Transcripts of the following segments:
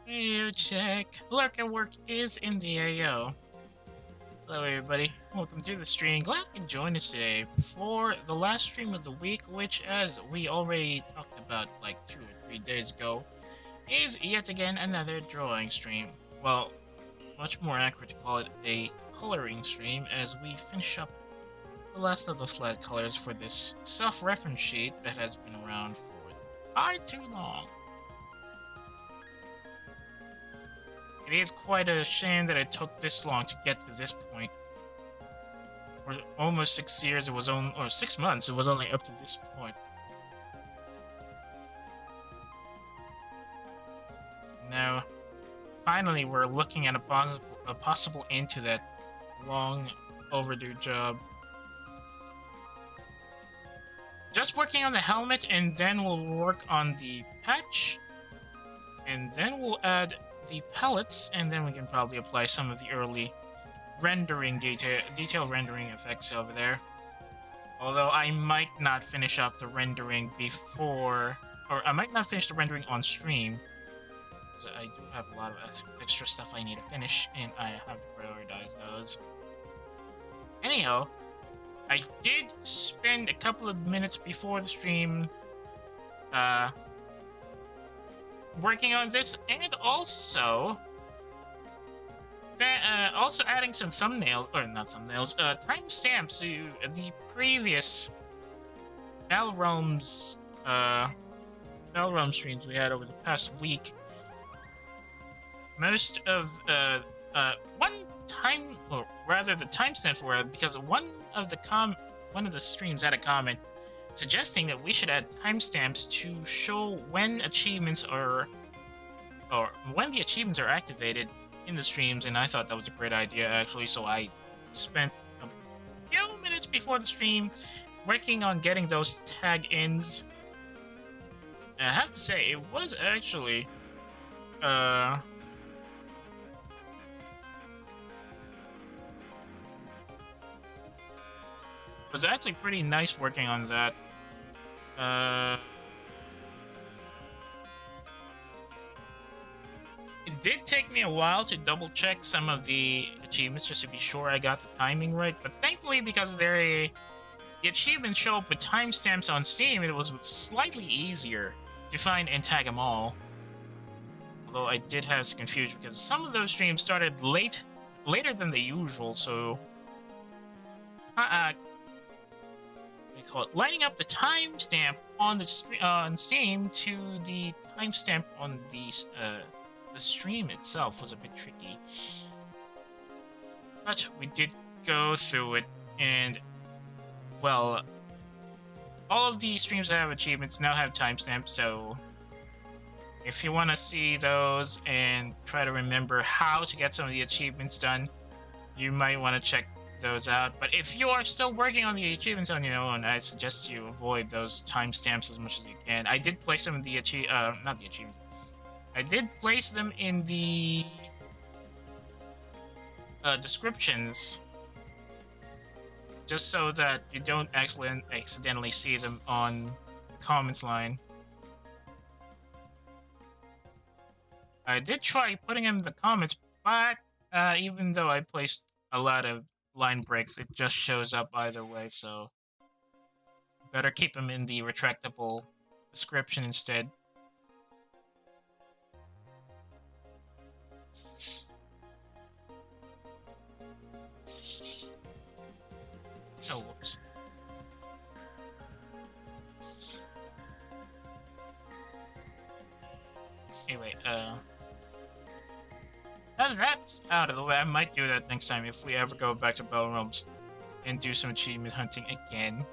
You check. Lurker work is in the AO. Hello, everybody. Welcome to the stream. Glad you can join us today for the last stream of the week, which, as we already talked about like 2 or 3 days ago, is yet again another drawing stream. Well, much more accurate to call it a coloring stream, as we finish up the last of the flat colors for this self-reference sheet that has been around for far too long. It is quite a shame that it took this long to get to this point. For almost 6 years, it was only, or 6 months, it was only up to this point. Now, finally, we're looking at a possible end to that long overdue job. Just working on the helmet, and then we'll work on the patch, and then we'll add the pellets, and then we can probably apply some of the early rendering detail rendering effects over there. Although I might not finish off the rendering before, or I might not finish the rendering on stream, because I do have a lot of extra stuff I need to finish, and I have to prioritize those. Anyhow, I did spend a couple of minutes before the stream working on this, and also adding some thumbnails, or not thumbnails, timestamps to the previous Balrome streams we had over the past week. Most of one time, or rather the timestamps were because one of the streams had a comment suggesting that we should add timestamps to show when achievements are, or when the achievements are activated in the streams, and I thought that was a great idea actually, so I spent a few minutes before the stream working on getting those tag-ins. And I have to say, it was actually pretty nice working on that. It did take me a while to double check some of the achievements just to be sure I got the timing right, but thankfully, because the achievements show up with timestamps on Steam, it was slightly easier to find and tag them all. Although I did have some confusion because some of those streams started later than the usual, so we call it lining up the timestamp on Steam to the timestamp on the stream itself was a bit tricky. But we did go through it, and well, all of the streams that have achievements now have timestamps, so if you want to see those and try to remember how to get some of the achievements done, you might want to check those out. But if you are still working on the achievements on your own, I suggest you avoid those timestamps as much as you can. I did place some of the not the achievements. I did place them in the descriptions, just so that you don't accidentally see them on the comments line. I did try putting them in the comments, but even though I placed a lot of line breaks, it just shows up either way, so better keep them in the retractable description instead. Oh, whoops. Anyway, now that that's out of the way, I might do that next time if we ever go back to Balrome's and do some achievement hunting again.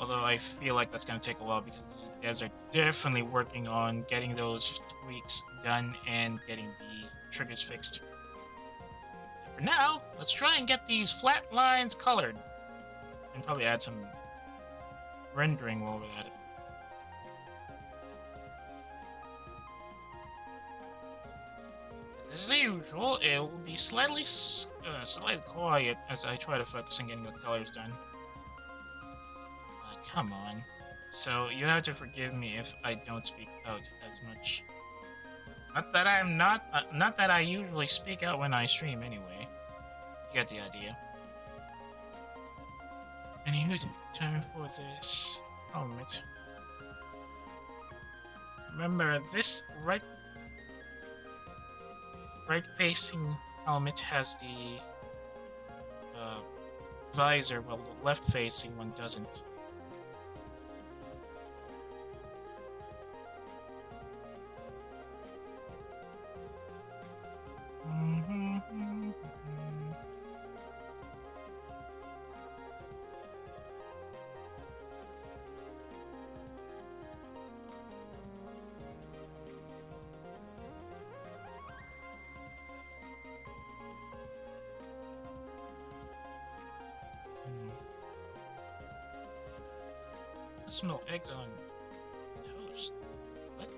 Although I feel like that's going to take a while because the devs are definitely working on getting those tweaks done and getting the triggers fixed. For now, let's try and get these flat lines colored. And probably add some rendering while we're at it. As usual, it will be slightly quiet as I try to focus on getting the colors done. Come on. So you have to forgive me if I don't speak out as much. Not that I'm not that I usually speak out when I stream anyway. You get the idea. Anywho, time for this helmet. Remember, this right-facing helmet has the visor, while the left-facing one doesn't. I smell eggs on toast. What?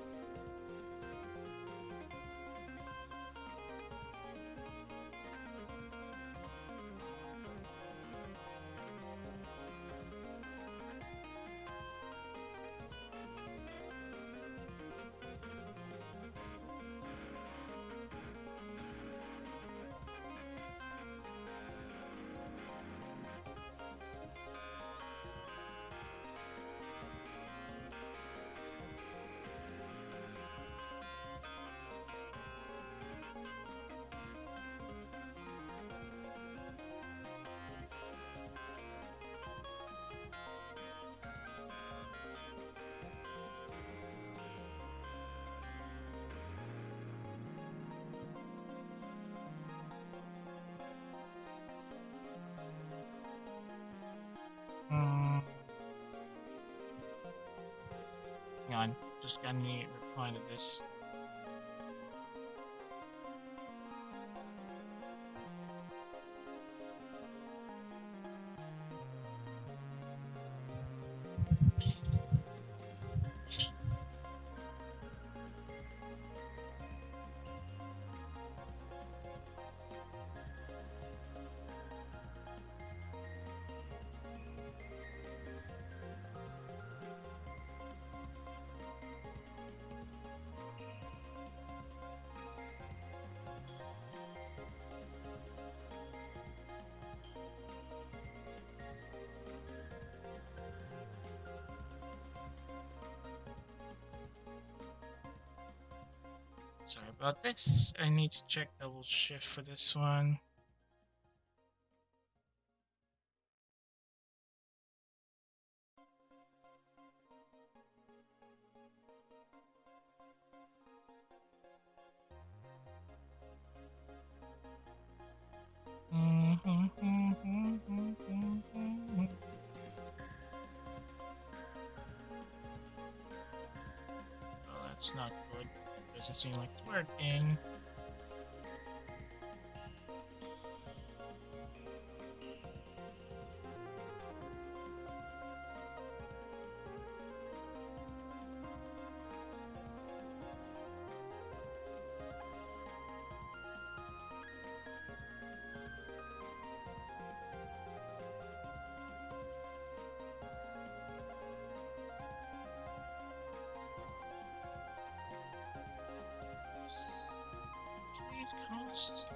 Hang on, just got any reply to this. Sorry about this. I need to check double shift for this one. Oh, that's not good. Doesn't seem like it's working. Cost.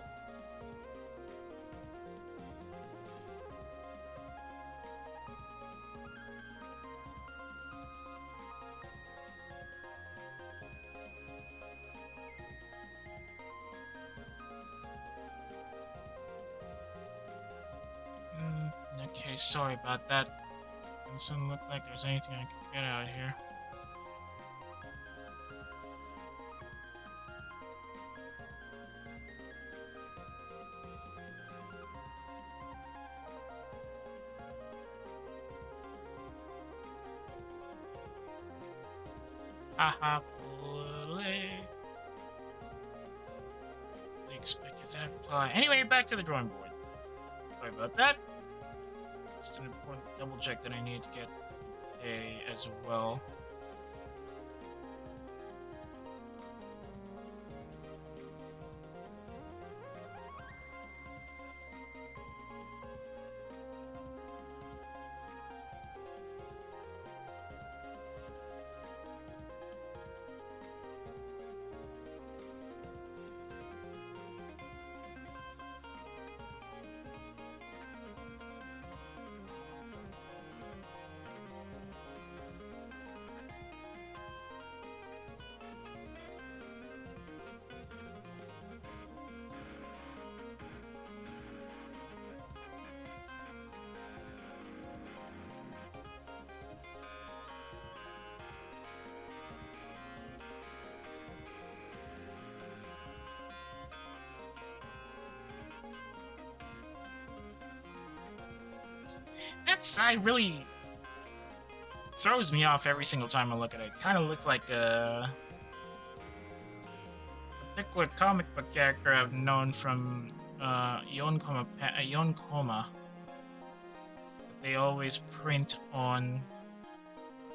Okay, sorry about that. Doesn't look like there's anything I can get out here. Haha, fully expected that reply. Anyway, back to the drawing board. Sorry about that. Just an important double check that I need to get a as well. That side really throws me off every single time I look at it. Kind of looks like a particular comic book character I've known from Yonkoma. They always print on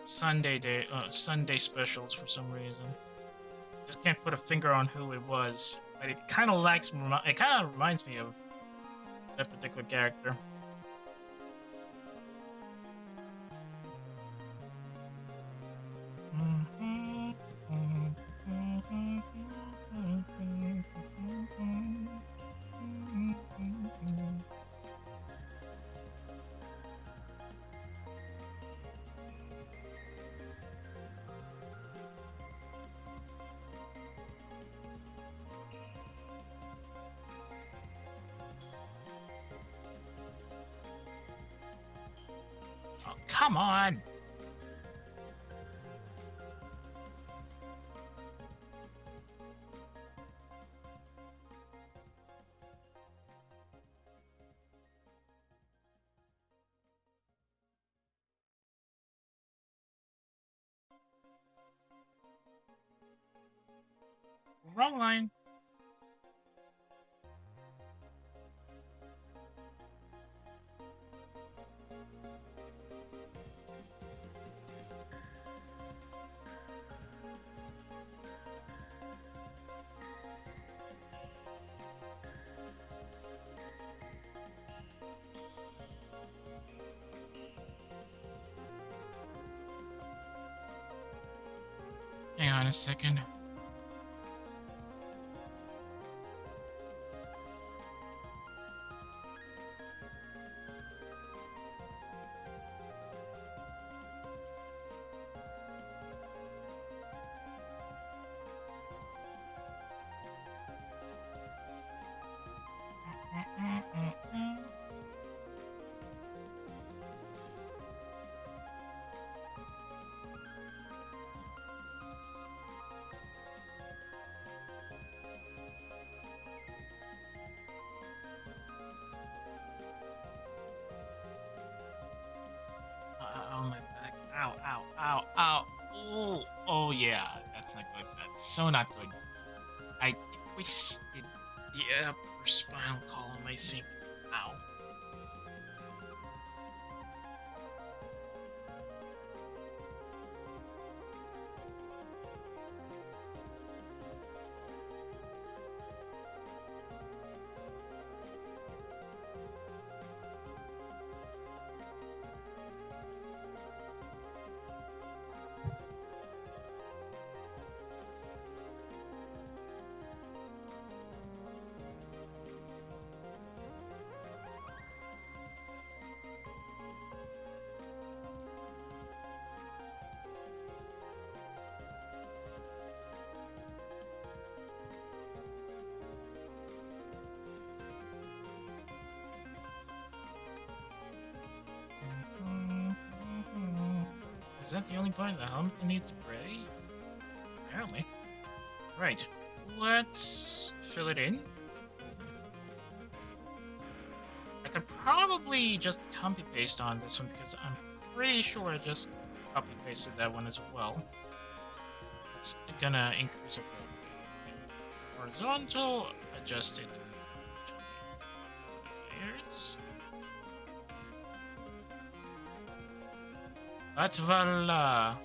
Sunday specials for some reason. Just can't put a finger on who it was, but it kind of reminds me of that particular character. Oh, come on! Wrong line. Hang on a second. Oh, my back. Ow, ow, ow, ow. Oh, oh yeah. That's not good. That's so not good. I twisted the upper spinal column, I think. Ow. Is that the only part of the helmet that needs spray? Apparently. Right. Let's fill it in. I could probably just copy-paste on this one because I'm pretty sure I just copy-pasted that one as well. It's gonna increase it. Horizontal, adjust it to layers. But voila!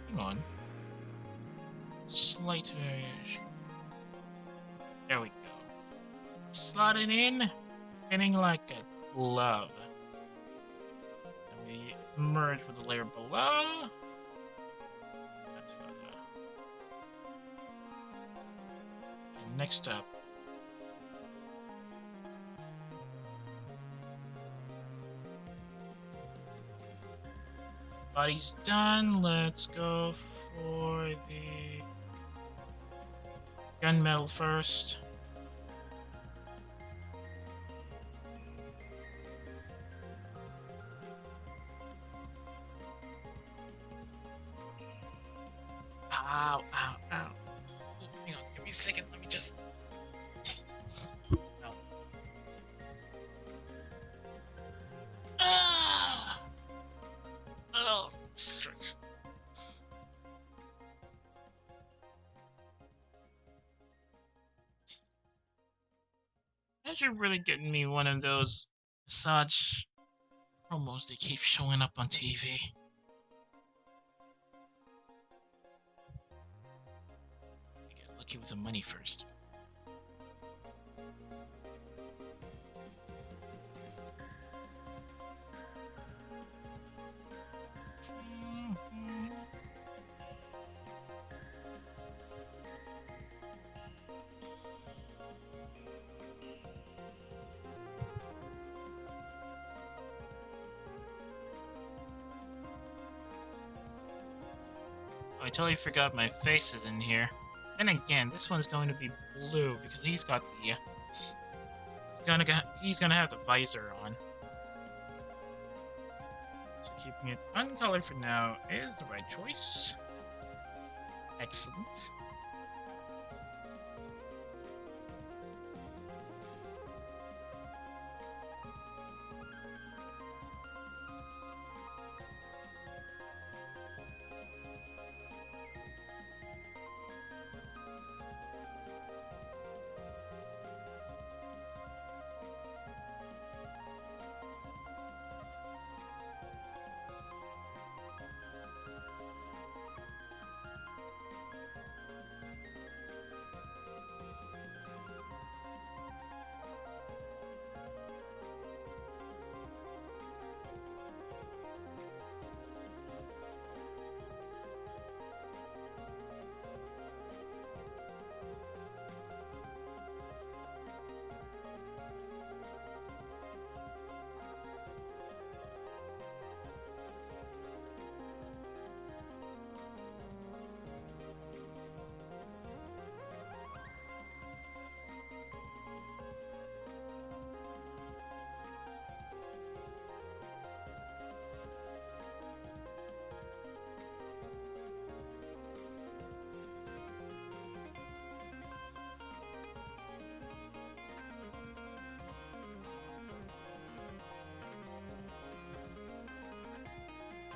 Hang on. Slight variation. There we go. Slot it in, fitting like a glove. And we merge with the layer below. That's voila. Okay, next up. Body's done. Let's go for the gunmetal first. Ow, ow, ow. Ooh, hang on, give me a second. Let me just. No. Ah! Oh, stretch. Imagine really getting me one of those massage promos that keep showing up on TV. I get lucky with the money first. I totally forgot my face is in here. And again, this one's going to be blue because he's got the. He's gonna have the visor on. So keeping it uncolored for now is the right choice. Excellent.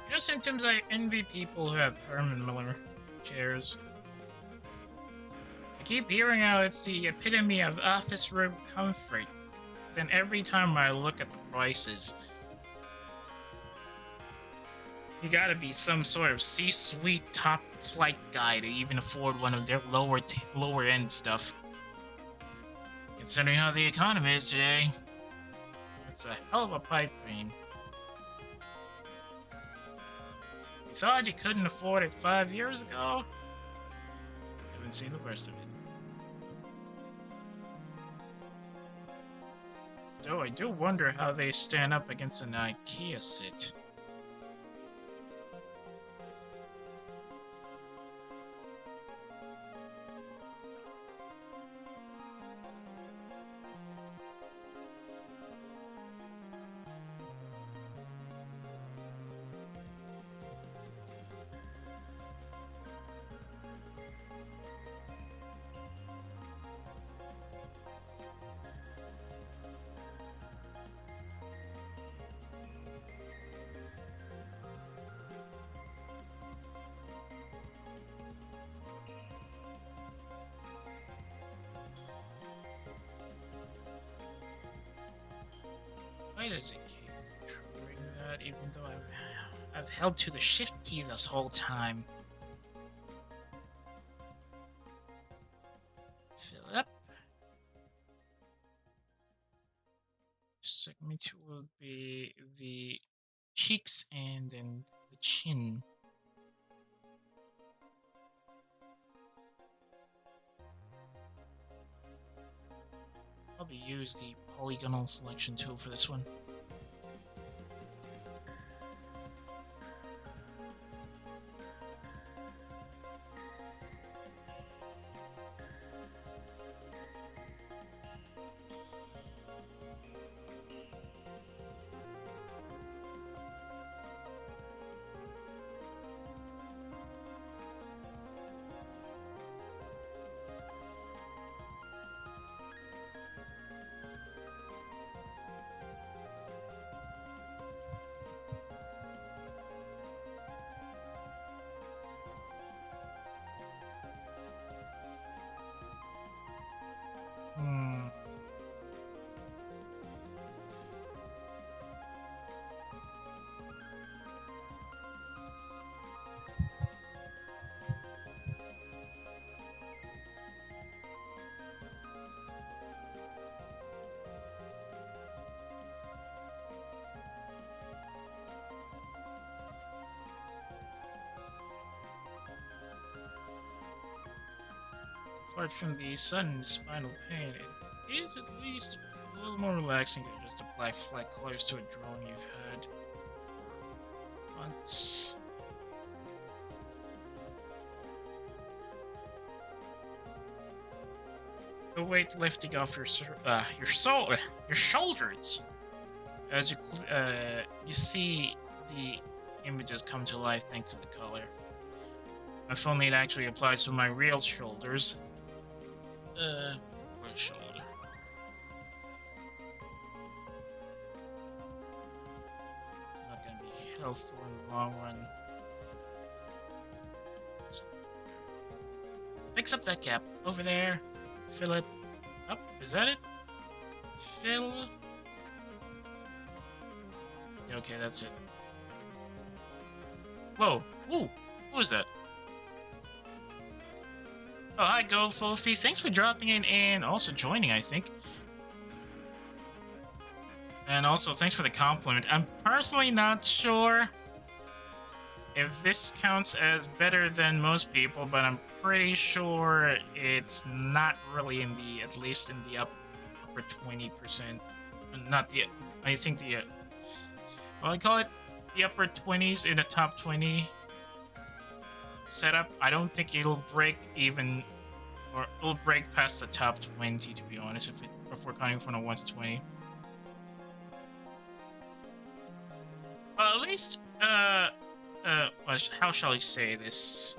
You know, sometimes I envy people who have Herman Miller chairs. I keep hearing how it's the epitome of office room comfort. Then every time I look at the prices, you gotta be some sort of C-suite top flight guy to even afford one of their lower end stuff. Considering how the economy is today, it's a hell of a pipe dream. You thought you couldn't afford it 5 years ago? Haven't seen the worst of it. Though I do wonder how they stand up against an IKEA sit. Why does it keep triggering that even though I've held to the shift key this whole time? Fill up. Segment will be the cheeks and then the chin. Probably use the polygonal selection tool for this one. apart from the sudden spinal pain, it is at least a little more relaxing to just apply flat colors to a drawing you've had once. The weight lifting off your shoulders as you see the images come to life thanks to the color. If only it actually applies to my real shoulders. What shoulder? It's not gonna be helpful in the long run. Fix up that cap over there. Fill it up. Is that it? Fill. Okay, that's it. Whoa. Ooh. Who is that? Oh, hi, Go Fofi. Thanks for dropping in and also joining, I think. And also, thanks for the compliment. I'm personally not sure if this counts as better than most people, but I'm pretty sure it's not really in the, at least in the upper 20%. Not the, I think the, well, I call it the upper 20s in the top 20 setup. I don't think it'll break even, or it'll break past the top 20, to be honest, if we're counting from a 1 to 20. At least, how shall I say this?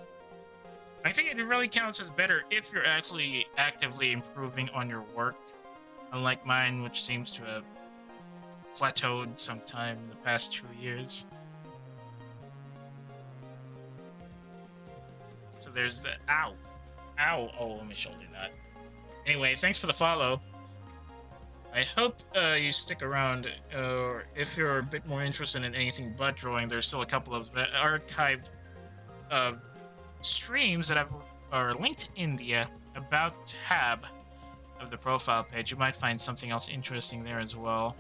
I think it really counts as better if you're actually actively improving on your work, unlike mine, which seems to have plateaued sometime in the past 2 years. So there's the ow, oh, my shoulder nut. Anyway, thanks for the follow. I hope you stick around, or if you're a bit more interested in anything but drawing, there's still a couple of archived streams that are linked in the About tab of the profile page. You might find something else interesting there as well.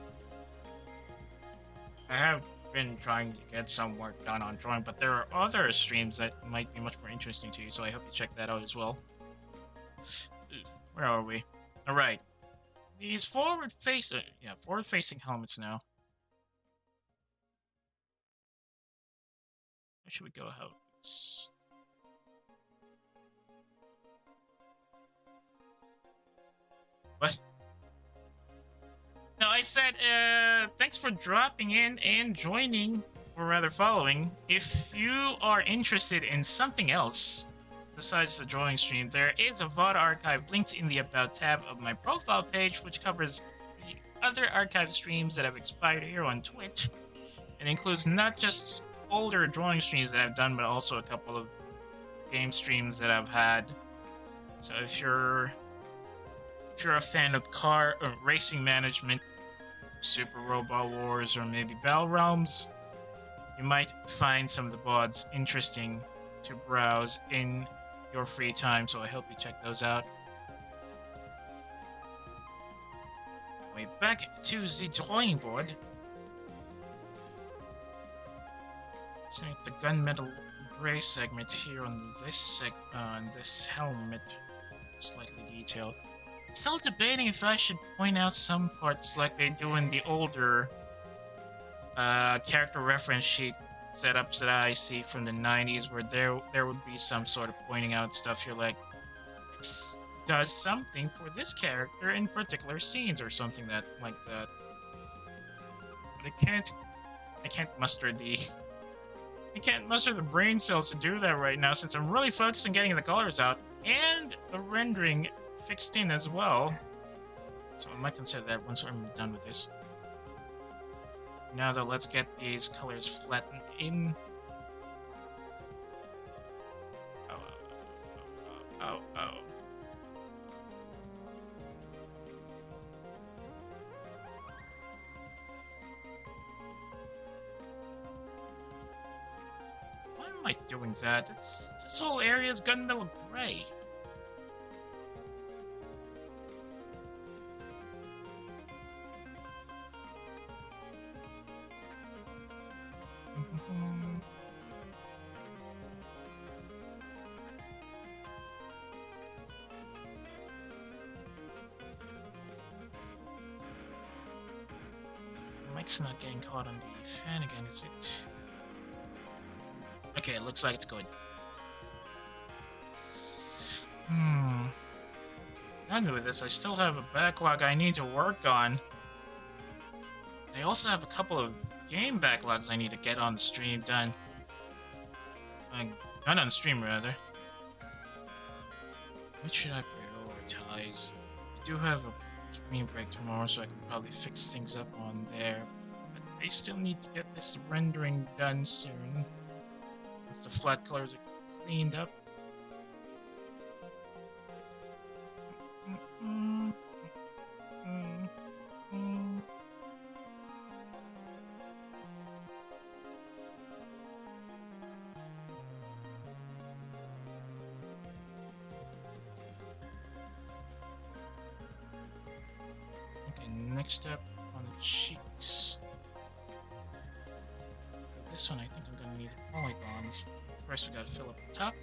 I have been trying to get some work done on drawing, but there are other streams that might be much more interesting to you, so I hope you check that out as well. Where are we? Alright. These forward-facing helmets now. Where should we go? How this? What? No, I said, thanks for dropping in and joining, or rather following. If you are interested in something else besides the drawing stream, there is a VOD archive linked in the About tab of my profile page, which covers the other archived streams that have expired here on Twitch. It includes not just older drawing streams that I've done, but also a couple of game streams that I've had. So if you're a fan of car or racing management, Super Robot Wars, or maybe Battle Realms, you might find some of the VODs interesting to browse in your free time, so I hope you check those out. Way back to the drawing board. Setting up the gunmetal gray segment here on this helmet, slightly detailed. Still debating if I should point out some parts like they do in the older character reference sheet setups that I see from the 90s, where there would be some sort of pointing out stuff. You're like, it does something for this character in particular scenes or something like that. But I can't muster the brain cells to do that right now, since I'm really focused on getting the colors out and the rendering fixed in as well. So I might consider that once I'm done with this. Now though, let's get these colors flattened in. Oh. Why am I doing that? This whole area is gunmetal gray. mic's not getting caught on the fan again, is it? Okay, it looks like it's good. Done with this, I still have a backlog I need to work on. I also have a couple of game backlogs I need to get on the stream done. Not on stream, rather. What should I prioritize? I do have a stream break tomorrow, so I can probably fix things up on there. But I still need to get this rendering done soon. Once the flat colors are cleaned up. Next step on the cheeks. For this one, I think I'm gonna need polygons. First, we gotta fill up the top.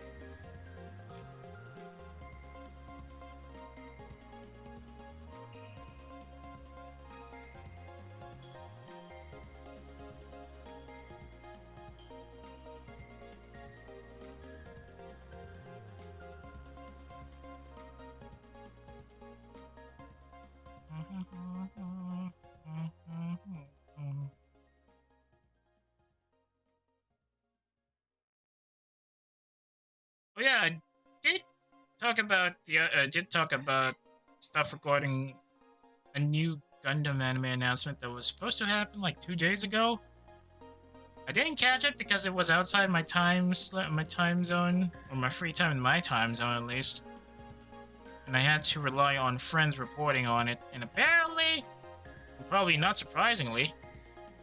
Oh yeah, I did talk about stuff regarding a new Gundam anime announcement that was supposed to happen like 2 days ago. I didn't catch it because it was outside my time zone, or my free time in my time zone at least. And I had to rely on friends reporting on it, and apparently, probably not surprisingly,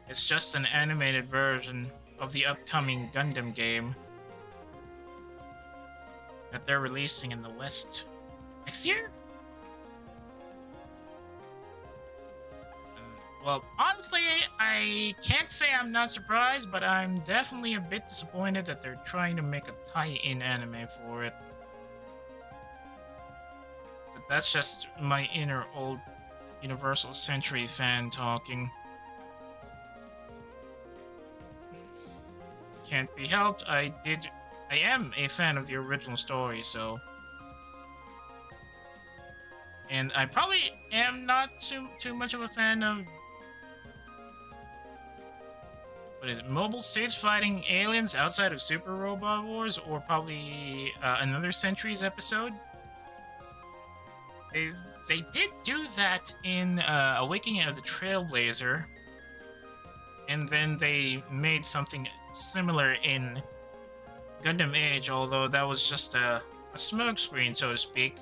it's just an animated version of the upcoming Gundam game that they're releasing in the West next year? Well, honestly, I can't say I'm not surprised, but I'm definitely a bit disappointed that they're trying to make a tie-in anime for it. But that's just my inner old Universal Century fan talking. Can't be helped, I am a fan of the original story, so... And I probably am not too much of a fan of... What is it? Mobile suits fighting aliens outside of Super Robot Wars, or probably another Centuries episode. They did do that in Awakening of the Trailblazer, and then they made something similar in Gundam Age, although that was just a smokescreen, so to speak,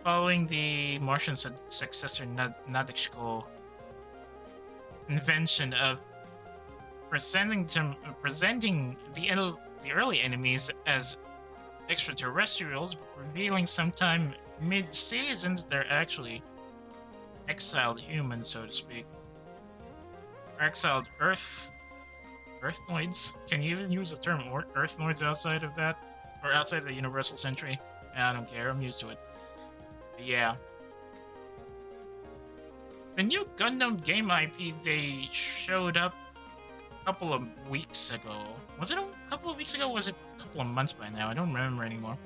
following the Martian successor Nadeshiko invention of presenting the early enemies as extraterrestrials, but revealing sometime mid-season that they're actually exiled humans, so to speak. Or exiled Earthnoids? Can you even use the term Earthnoids outside of that? Or outside of the Universal Century? I don't care, I'm used to it. But yeah. The new Gundam game IP, they showed up a couple of weeks ago. Was it a couple of weeks ago, or was it a couple of months by now? I don't remember anymore.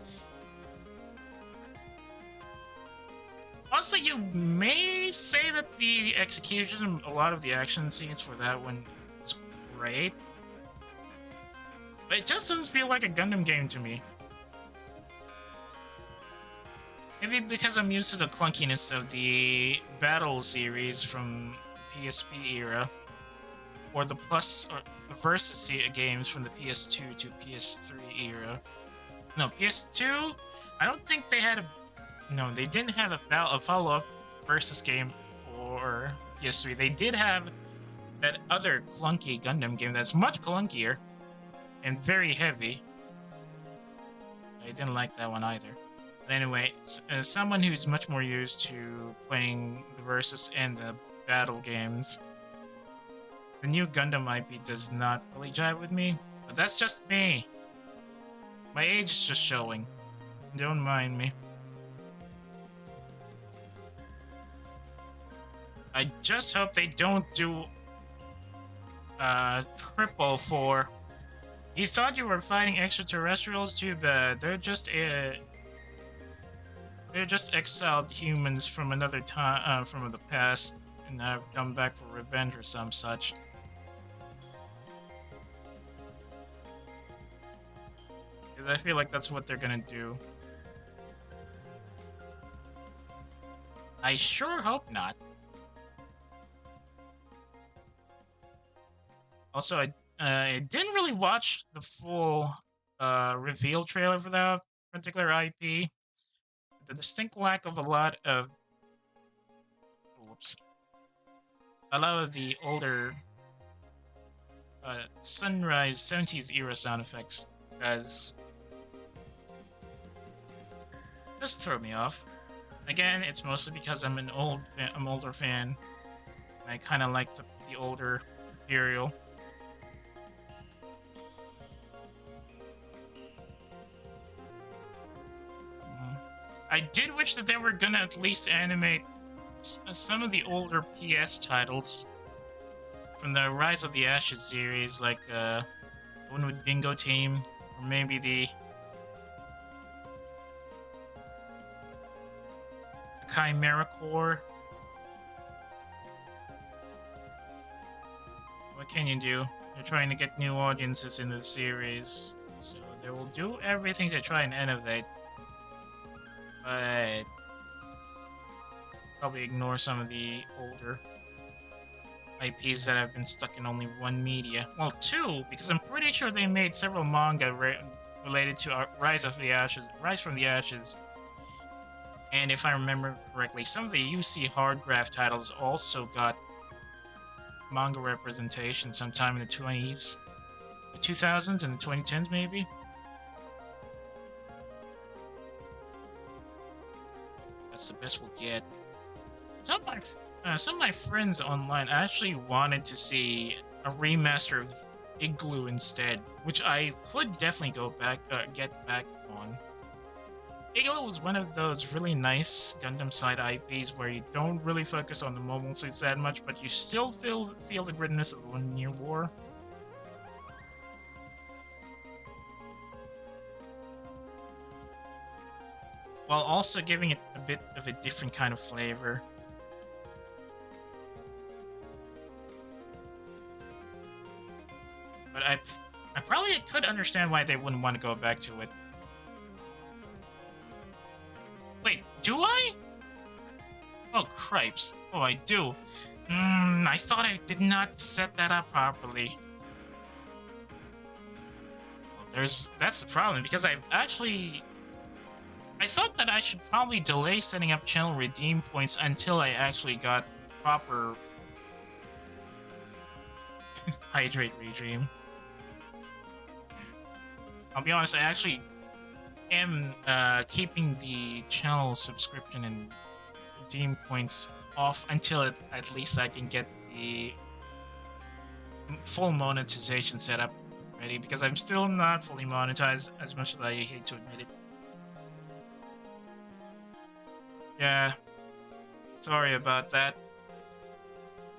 Honestly, you may say that the execution, a lot of the action scenes for that one is great. But it just doesn't feel like a Gundam game to me. Maybe because I'm used to the clunkiness of the Battle series from the PSP era. Or the Versus games from the PS2 to PS3 era. No, PS2, I don't think they had no, they didn't have a follow-up Versus game for PS3. They did have that other clunky Gundam game that's much clunkier and very heavy. I didn't like that one either. But anyway, as someone who's much more used to playing the Versus and the Battle games, the new Gundam IP does not really jive with me, but that's just me. My age is just showing. Don't mind me. I just hope they don't do triple for. You thought you were fighting extraterrestrials? Too bad. They're just exiled humans from another time, from the past, and have come back for revenge or some such. Because I feel like that's what they're gonna do. I sure hope not. Also, I didn't really watch the full reveal trailer for that particular IP. The distinct lack of a lot of the older Sunrise 70s era sound effects does throw me off. Again, it's mostly because I'm an older fan. And I kind of like the older material. I did wish that they were gonna at least animate some of the older PS titles from the Rise of the Ashes series, like the one with Bingo Team, or maybe the Chimera Core. What can you do? They're trying to get new audiences into the series, so they will do everything to try and innovate. But probably ignore some of the older IPs that have been stuck in only one media. Well, two, because I'm pretty sure they made several manga related to Rise from the Ashes. And if I remember correctly, some of the UC Hardgraph titles also got manga representation sometime in the 20s, the 2000s, and the 2010s maybe. That's the best we'll get. Some of my friends online actually wanted to see a remaster of Igloo instead, which I could definitely get back on. Igloo was one of those really nice Gundam side IPs where you don't really focus on the mobile suits that much, but you still feel the grittiness of the 1 Year War. While also giving it a bit of a different kind of flavor. But I probably could understand why they wouldn't want to go back to it. Wait, do I? Oh, cripes. Oh, I do. I thought I did not set that up properly. Well, that's the problem, because I thought that I should probably delay setting up channel redeem points until I actually got proper hydrate regime. I'll be honest, I actually am keeping the channel subscription and redeem points off until at least I can get the full monetization set up ready, because I'm still not fully monetized, as much as I hate to admit it. Yeah, sorry about that.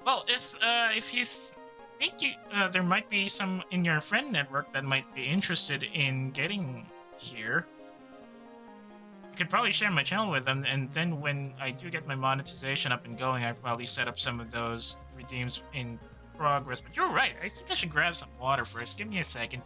Well, if you think there might be some in your friend network that might be interested in getting here, you could probably share my channel with them, and then when I do get my monetization up and going, I probably set up some of those redeems in progress. But you're right, I think I should grab some water first. Give me a second.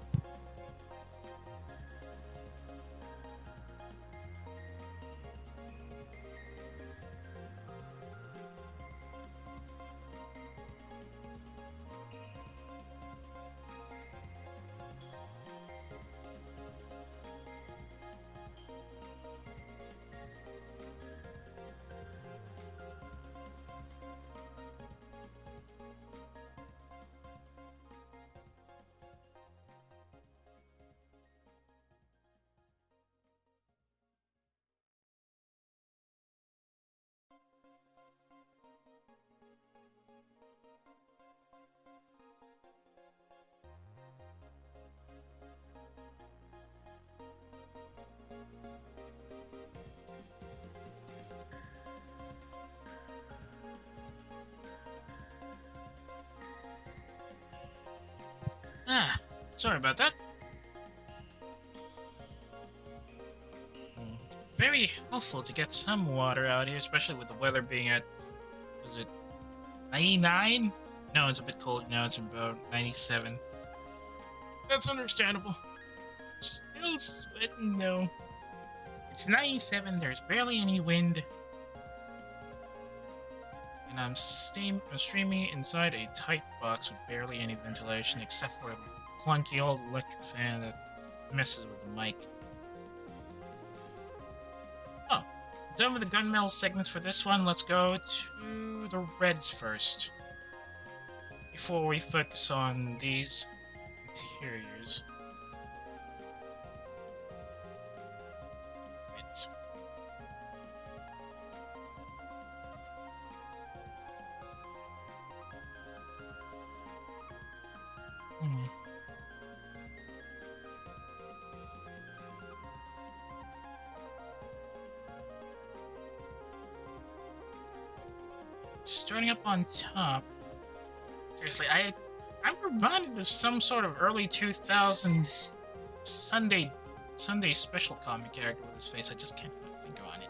Ah, sorry about that. Very helpful to get some water out here, especially with the weather being at, was it 99? No, it's a bit cold now. It's about 97. That's understandable. Still sweating though. It's 97, there's barely any wind. And I'm streaming inside a tight box with barely any ventilation except for a clunky old electric fan that messes with the mic. Oh, done with the gunmetal segments for this one. Let's go to the reds first. Before we focus on these interiors. Reds. Starting up on top. Seriously, I'm reminded of some sort of early 2000s Sunday special comic character with his face. I just can't put a finger on it.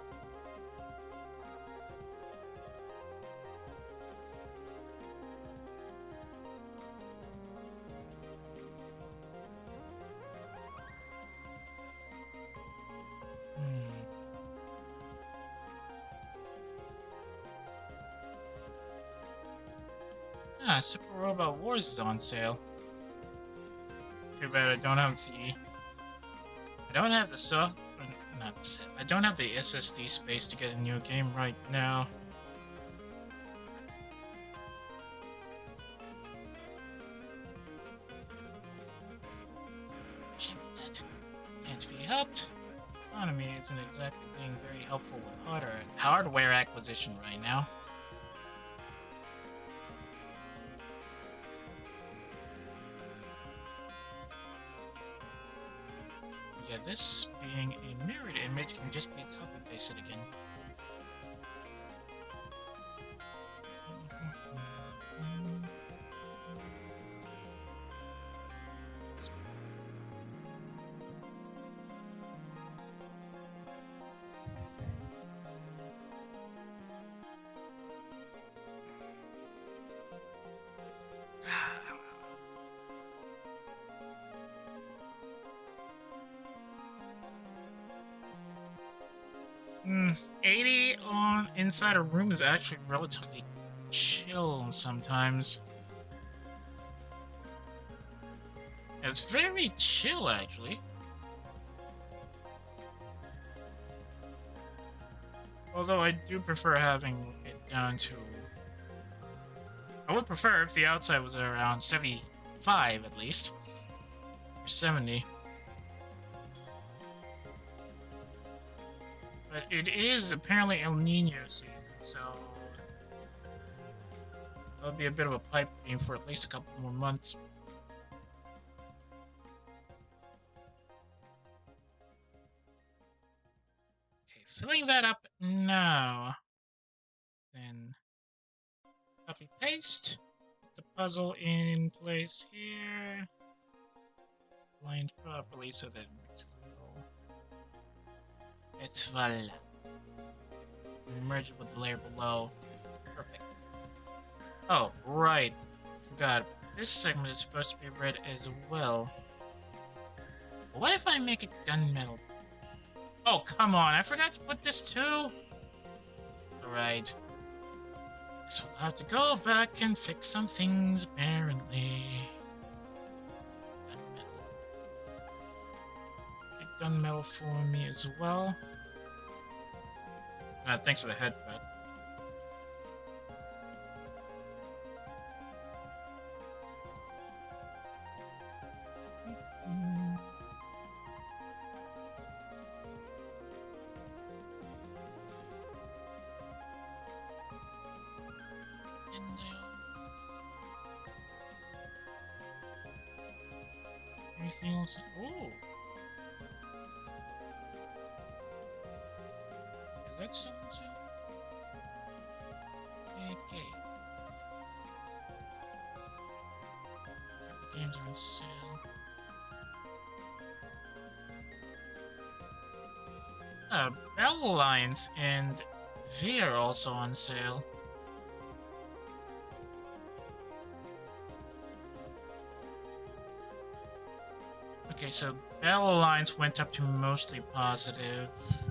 Super Robot Wars is on sale. Too bad I don't have the soft... I don't have the SSD space to get a new game right now. Check that. Can't be helped. Economy isn't exactly being very helpful with hardware acquisition right now. Yeah, this being a mirrored image can just be copy-pasted again. Hmm, 80 on inside a room is actually relatively chill sometimes. It's very chill, actually. Although I do prefer having it down to... I would prefer if the outside was around 75 at least. Or 70. But it is apparently El Nino season, so that'll be a bit of a pipe dream for at least a couple more months. Okay, filling that up now. Then copy paste. Put the puzzle in place here. Aligned properly so that it makes Étoile. Merge it with the layer below. Perfect. Oh, right. Forgot. This segment is supposed to be red as well. What if I make it gunmetal? Oh, come on. I forgot to put this too? Alright. Guess we'll have to go back and fix some things, apparently. Gunmetal for me as well. Thanks for the headbutt. Anything else? Oh! Is that so? Okay. games are on sale? Bell Alliance and V are also on sale. Okay, so Bell Alliance went up to mostly positive.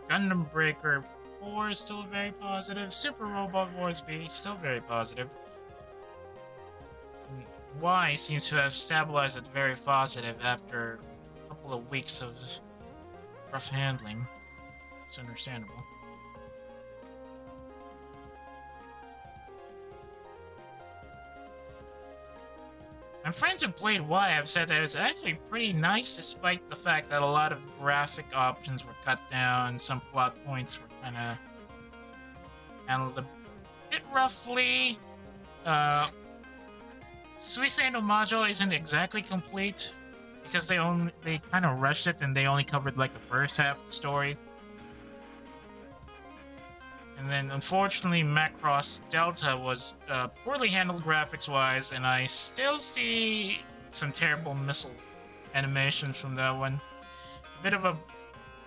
Gundam Breaker 4 is still very positive. Super Robot Wars V still very positive. Y seems to have stabilized at very positive after a couple of weeks of rough handling. It's understandable. My friends who played Y have said that it's actually pretty nice despite the fact that a lot of graphic options were cut down, some plot points were kind of handled a bit roughly. Suisei no Majo isn't exactly complete because they kind of rushed it and they only covered like the first half of the story. And then, unfortunately, Macross Delta was poorly handled graphics-wise, and I still see some terrible missile animations from that one. Bit of a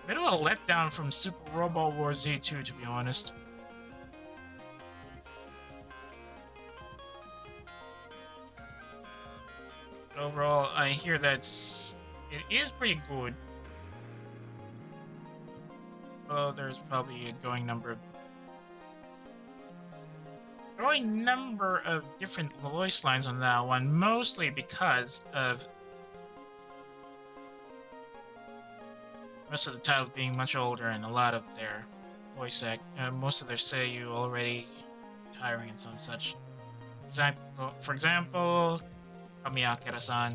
letdown from Super Robot Wars Z2, to be honest. But overall, I hear that it is pretty good. Although there's probably a growing number of different voice lines on that one, mostly because of most of the titles being much older and a lot of their most of their seiyuu already retiring and some such. For example, Kamiakera-san,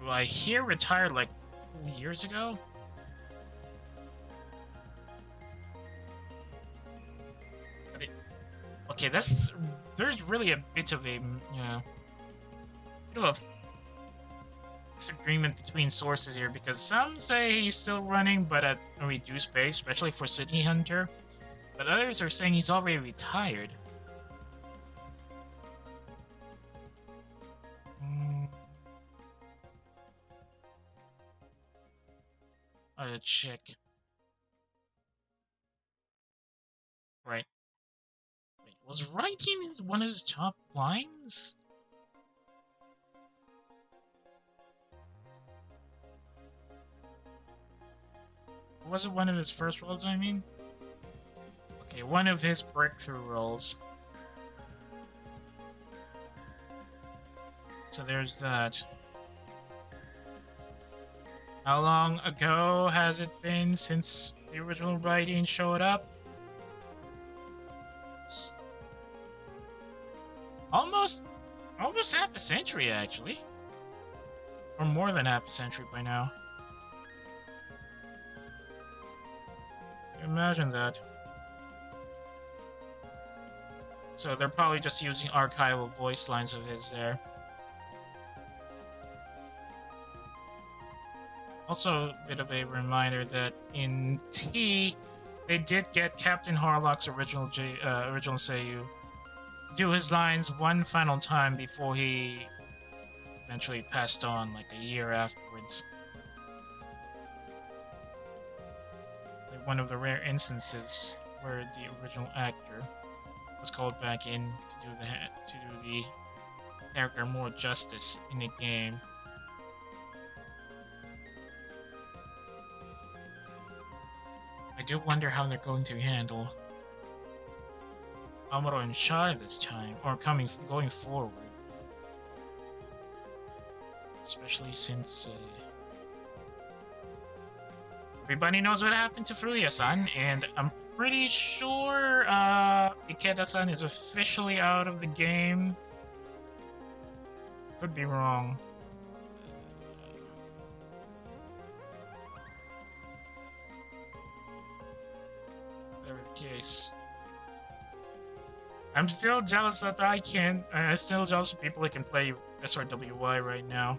who I hear retired like 2 years ago. Okay, there's really a bit of a, bit of a disagreement between sources here, because some say he's still running, but at a reduced pace, especially for City Hunter, but others are saying he's already retired. I'll check. Right. Was writing one of his top lines? Or was it one of his first roles, I mean? Okay, one of his breakthrough roles. So there's that. How long ago has it been since the original writing showed up? Almost half a century, actually. Or more than half a century by now. Imagine that. So they're probably just using archival voice lines of his there. Also, a bit of a reminder that in T, they did get Captain Harlock's original seiyuu do his lines one final time before he eventually passed on, like a year afterwards. Like one of the rare instances where the original actor was called back in to do the character more justice in the game. I do wonder how they're going to handle Amuro and Shai this time, or going forward. Especially since everybody knows what happened to Furuya-san, and I'm pretty sure Ikeda-san is officially out of the game. Could be wrong. Whatever the case. I'm still jealous that I can't. I'm still jealous of people that can play SRWY right now.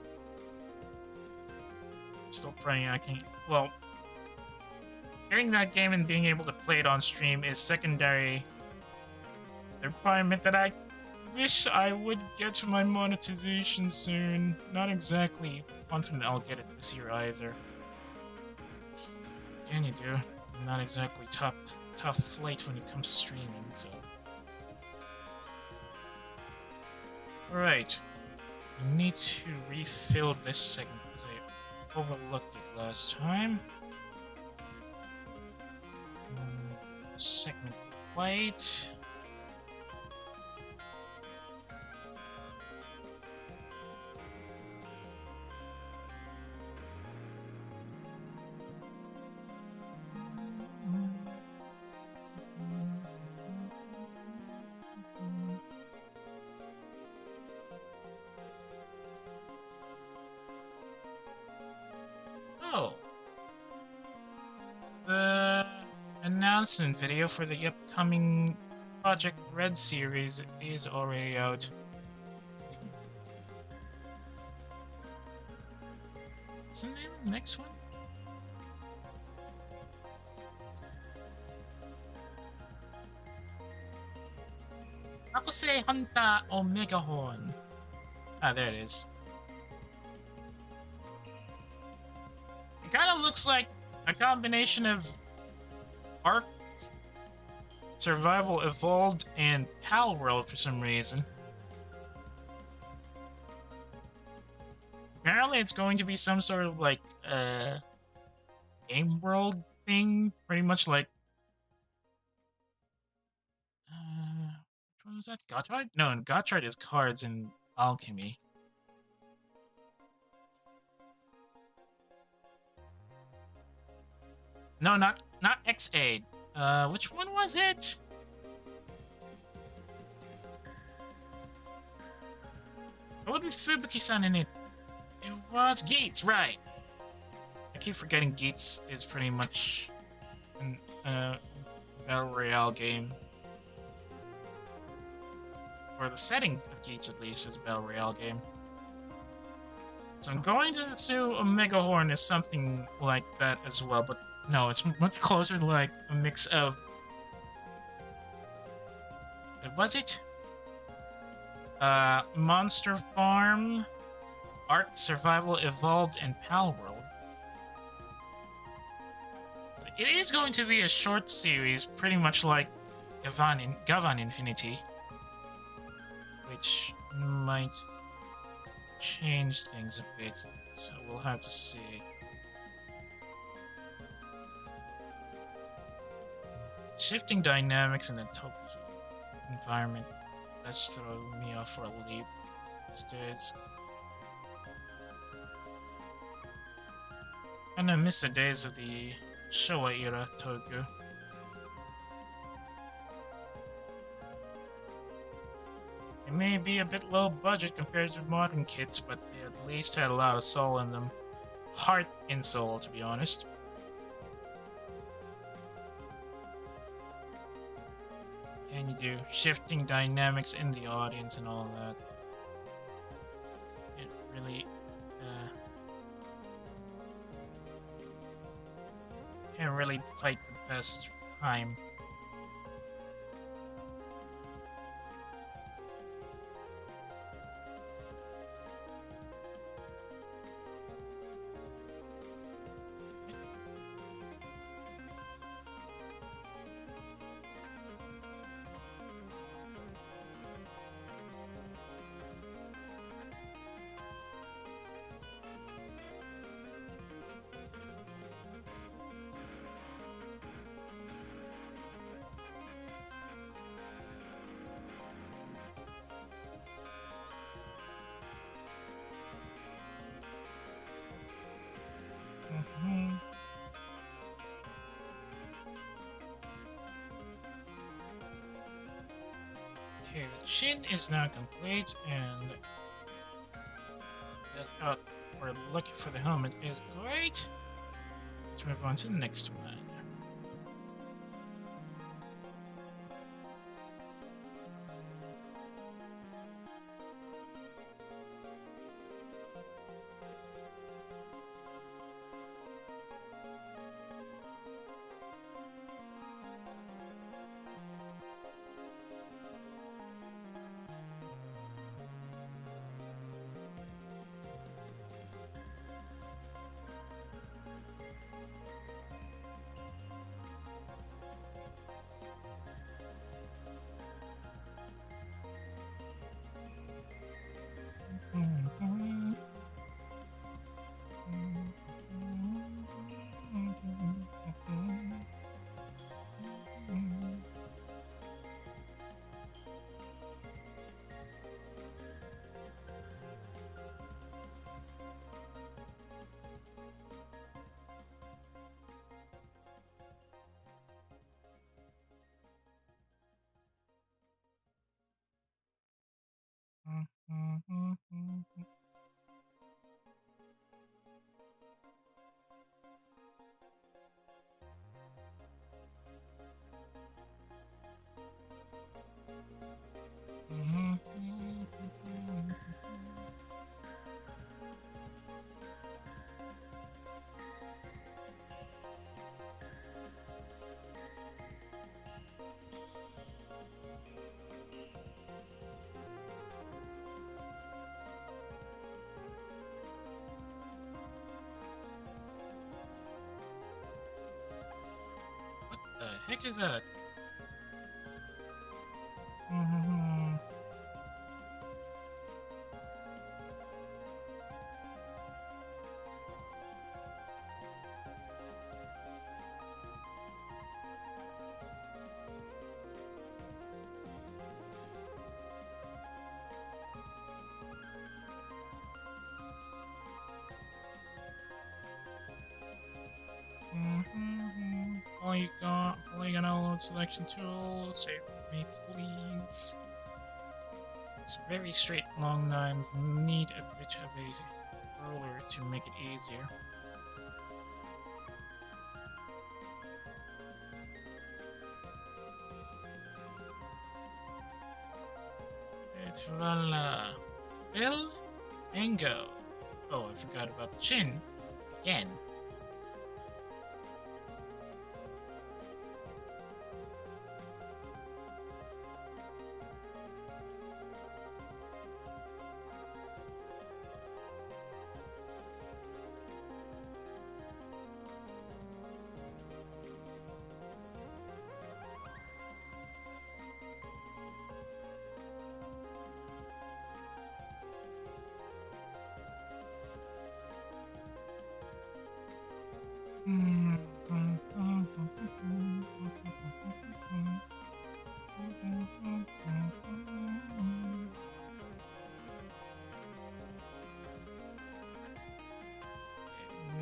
I'm still praying I can. Well, getting that game and being able to play it on stream is secondary. The requirement that I wish I would get my monetization soon. Not exactly confident I'll get it this year either. What can you do? I'm not exactly tough flight when it comes to streaming, so. Alright. I need to refill this segment because I overlooked it last time. Segment white. Oh. The announcement video for the upcoming Project Red series is already out. What's the name of the next one? Akuse Hunter Omega Horn. Ah, there it is. It kind of looks like a combination of Ark, Survival Evolved, and Pal World for some reason. Apparently it's going to be some sort of like game world thing, pretty much like which one was that? Gottard? No, Gottard is cards and alchemy. No, not X8. Which one was it? It wasn't Fubuki-san in it. It was Geats, right. I keep forgetting Geats is pretty much a Battle Royale game. Or the setting of Geats, at least, is a Battle Royale game. So I'm going to assume Omega Horn is something like that as well, but no, it's much closer to like a mix of... What was it? Monster Farm, Ark, Survival Evolved, and Pal World. It is going to be a short series, pretty much like Gavan Infinity, which might change things a bit, so we'll have to see. Shifting dynamics in the Tokuzu environment does throw me off for a leap these days. And I miss the days of the Showa era Toku. It may be a bit low budget compared to modern kits, but they at least had a lot of soul in them. Heart and soul, to be honest. Can you do shifting dynamics in the audience and all that? It really can't really fight with the passage of time. Okay, the chin is now complete, and that we're looking for the helmet is great. Let's move on to the next one. What the heck is that? Polygonal selection tool. Save me, please. It's very straight long lines. Need a bit of a roller to make it easier. It's voila. Fill and go. Oh, I forgot about the chin. Again.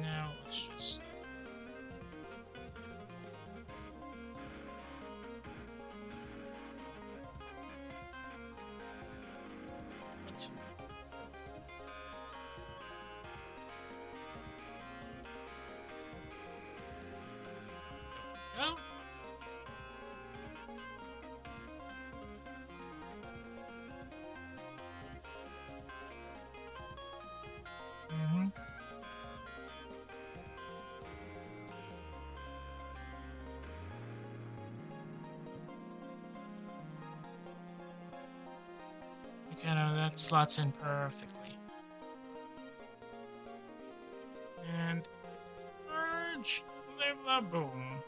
Now let's just what? Go. Okay, now that slots in perfectly. And merge, live la boom.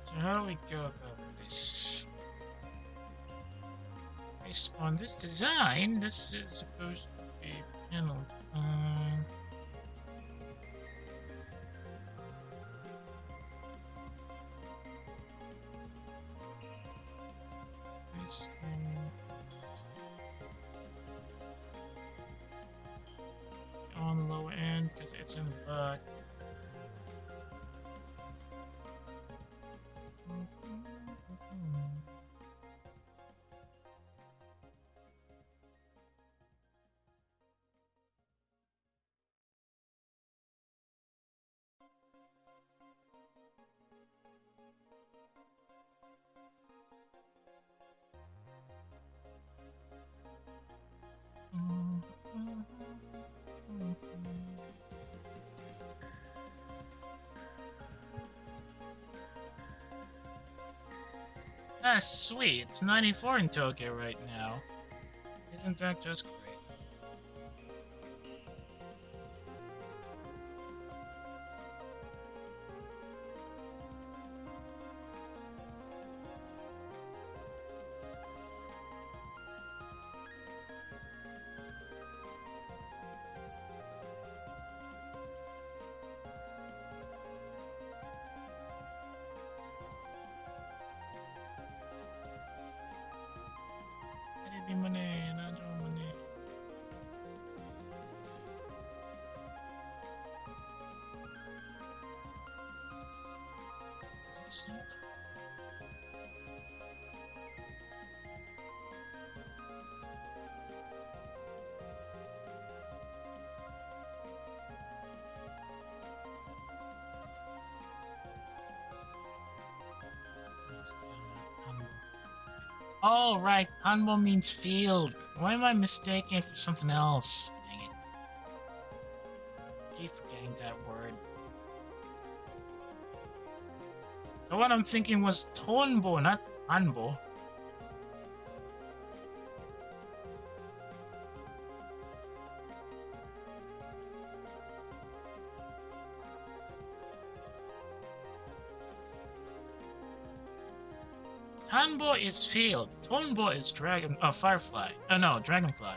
So how do we go about this? Based on this design, this is supposed to be panel. This on the lower end because it's in the back. Ah, sweet. It's 94 in Tokyo right now. Isn't that just great? Money, not your money. Let's see. Oh, right. Hanbo means field. Why am I mistaking it for something else? Dang it. I keep forgetting that word. The one I'm thinking was Tonbo, not Hanbo. Hanbo is field. Tonbo is dragon. Oh, firefly. Oh no, dragonfly.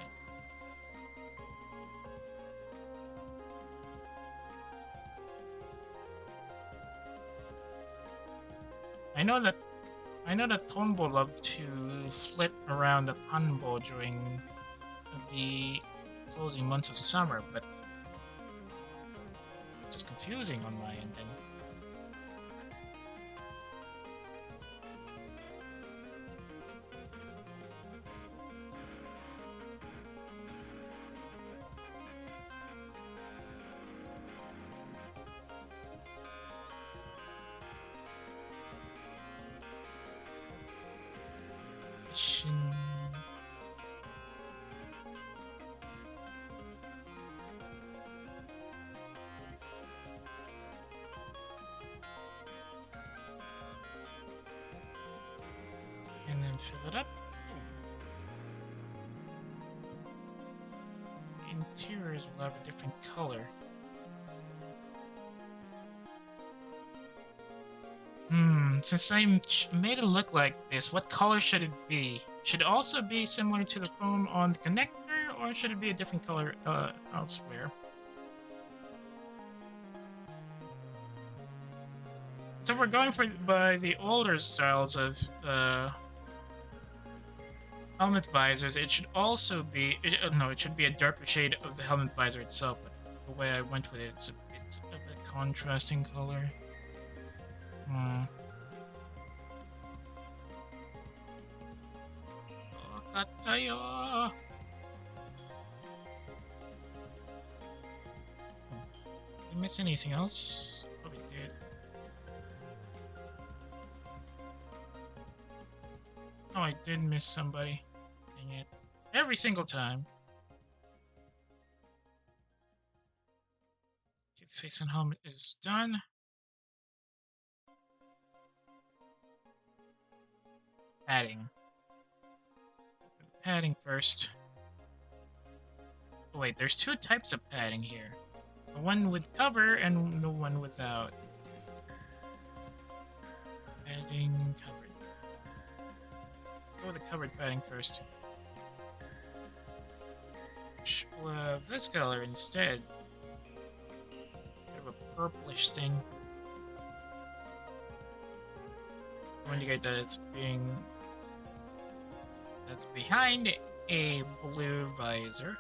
I know that Tonbo loved to flit around the Hanbo during the closing months of summer, but it's just confusing on my end then. And then fill it up. Interiors will have a different color. Since I made it look like this, what color should it be? Should it also be similar to the foam on the connector, or should it be a different color elsewhere? So if we're going by the older styles of helmet visors, it should also be it should be a darker shade of the helmet visor itself, but the way I went with it, it's a bit of a contrasting color. Katayo. Did I miss anything else? Probably did. Oh, I did miss somebody. Dang it. Every single time. Okay, face and helmet is done. Padding. Padding first. Oh, wait, there's two types of padding here. The one with cover and the one without. Padding covered. Let's go with the covered padding first. We'll have this color instead. Kind of a purplish thing. To indicate that it's that's behind a blue visor.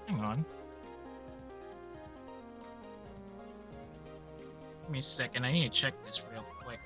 Hang on. Give me a second. I need to check this real quick.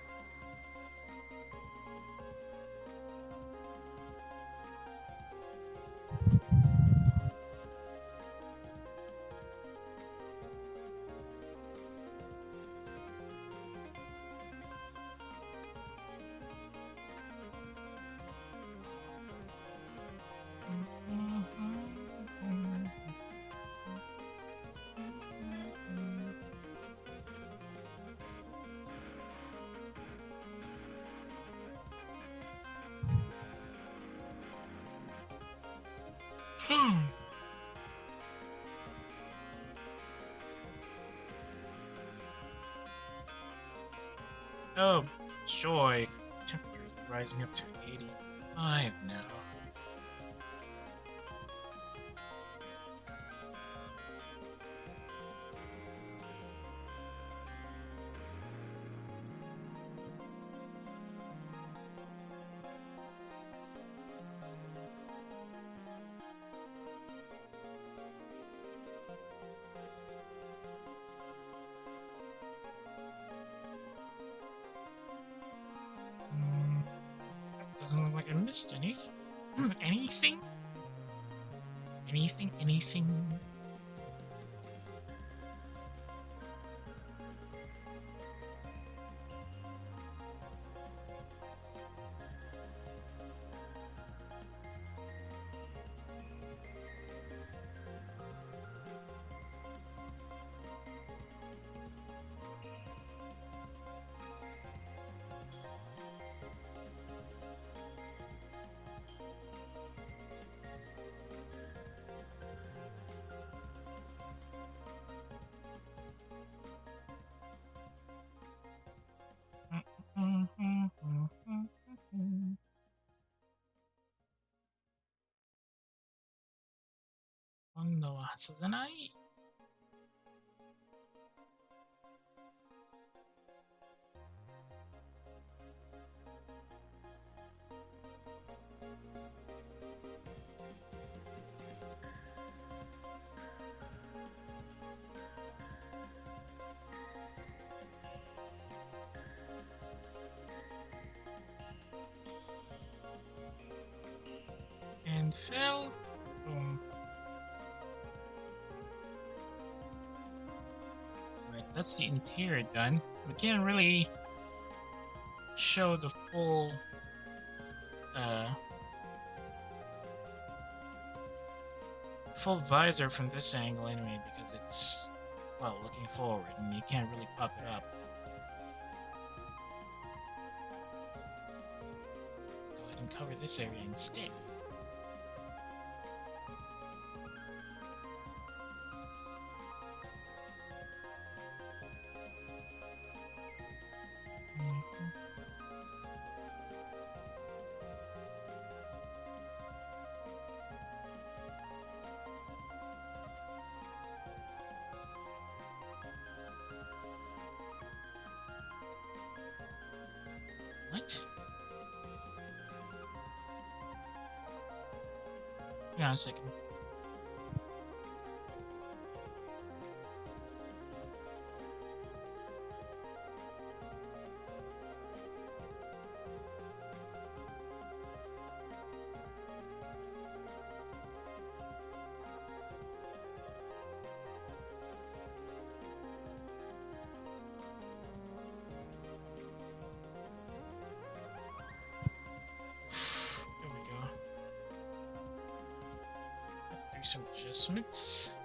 Oh, joy. Temperature is rising up to 85 now. Doesn't look like I missed anything. Anything? Anything? On the Hatsuzanai. And fill. Boom. Right, that's the interior done. We can't really show the full full visor from this angle anyway, because it's, well, looking forward and you can't really pop it up. Go ahead and cover this area instead. What? Hang on a second. There we go. Do some adjustments.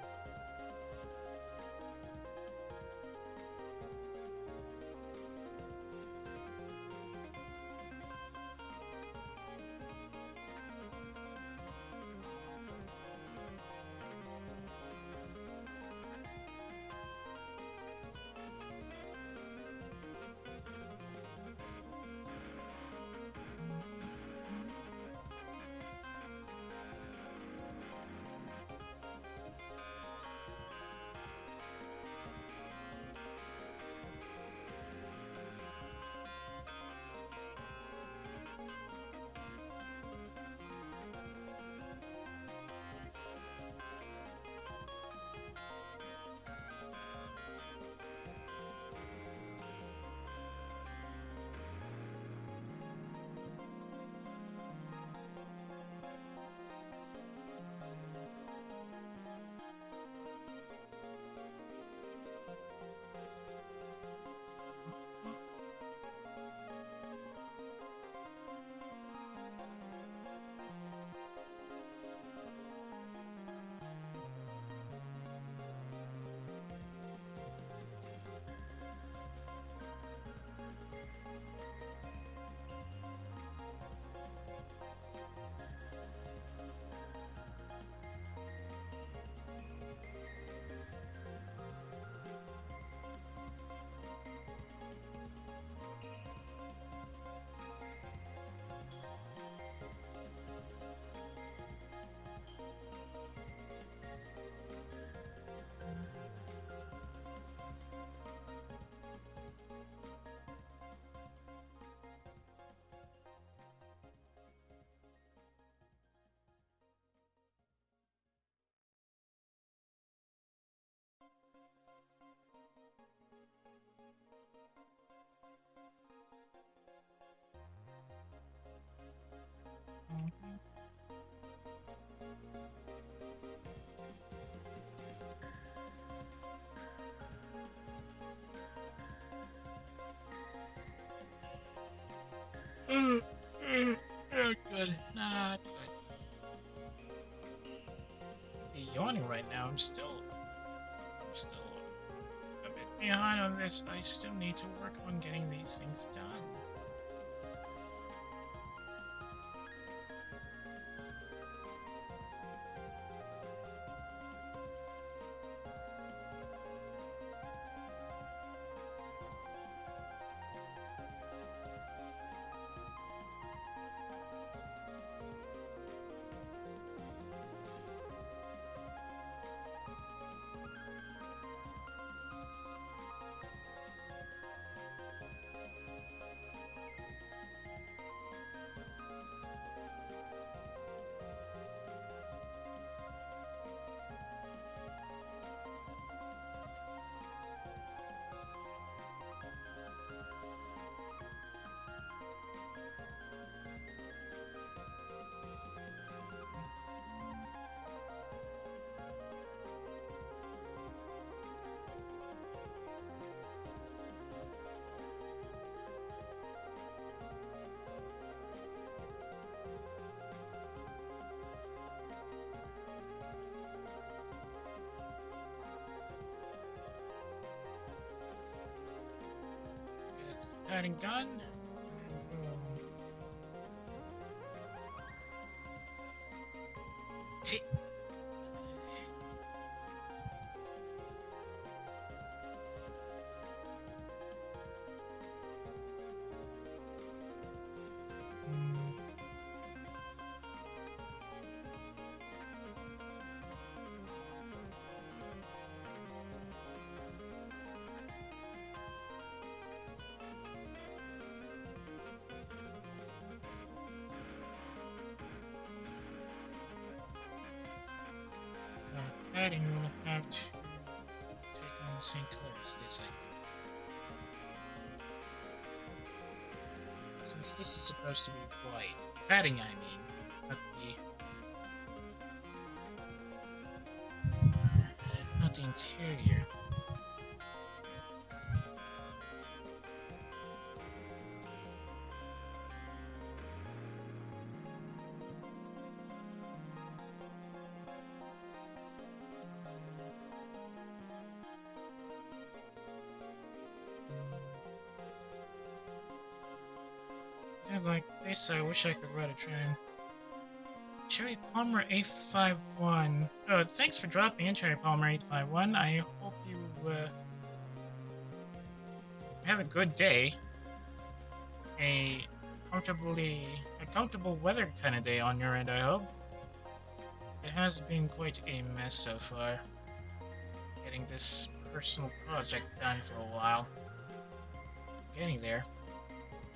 good. Not good. I'm yawning right now. I'm still a bit behind on this. I still need to work on getting these things done. Padding done. See. Padding will have to take on the same color as this, I think. Since this is supposed to be white. Padding, I mean, not the interior. Like this, I wish I could ride a train. Cherry Palmer 851. Oh, thanks for dropping in, Cherry Palmer 851. I hope you have a good day. A comfortable weather kind of day on your end, I hope. It has been quite a mess so far. Getting this personal project done for a while. Getting there.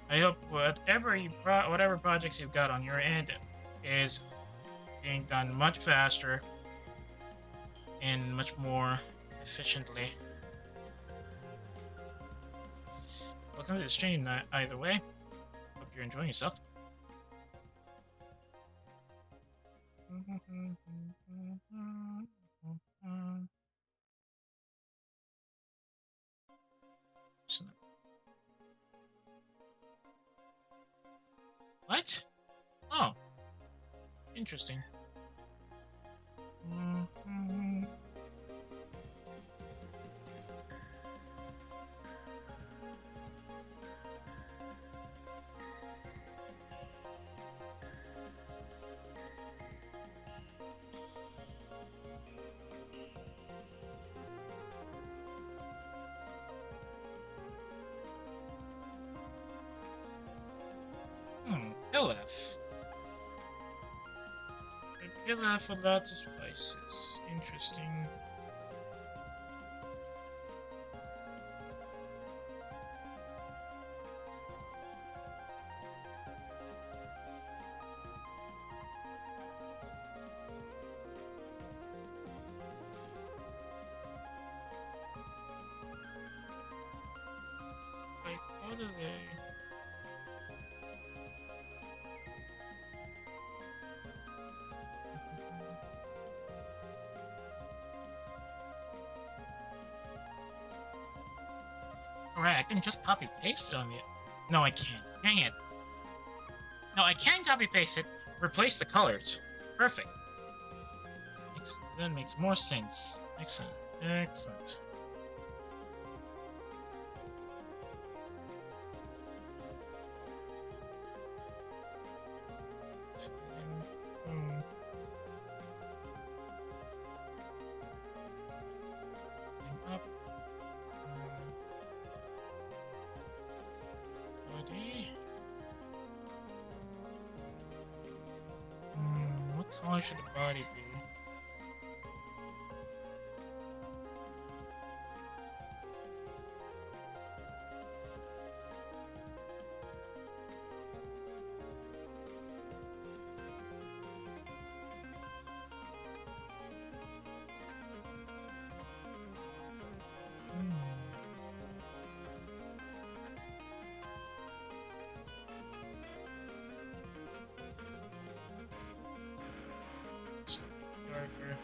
I hope whatever projects you've got on your end is being done much faster and much more efficiently. Welcome to the stream, either way. Hope you're enjoying yourself. What? Oh. Interesting. Pilaf. A pilaf with lots of spices. Interesting. Like, what are they? Alright, I can just copy paste it on the... No, I can't. Dang it. No, I can copy paste it, replace the colors. Perfect. That makes more sense. Excellent. Excellent. Up. Body. What color should the body be? Darker.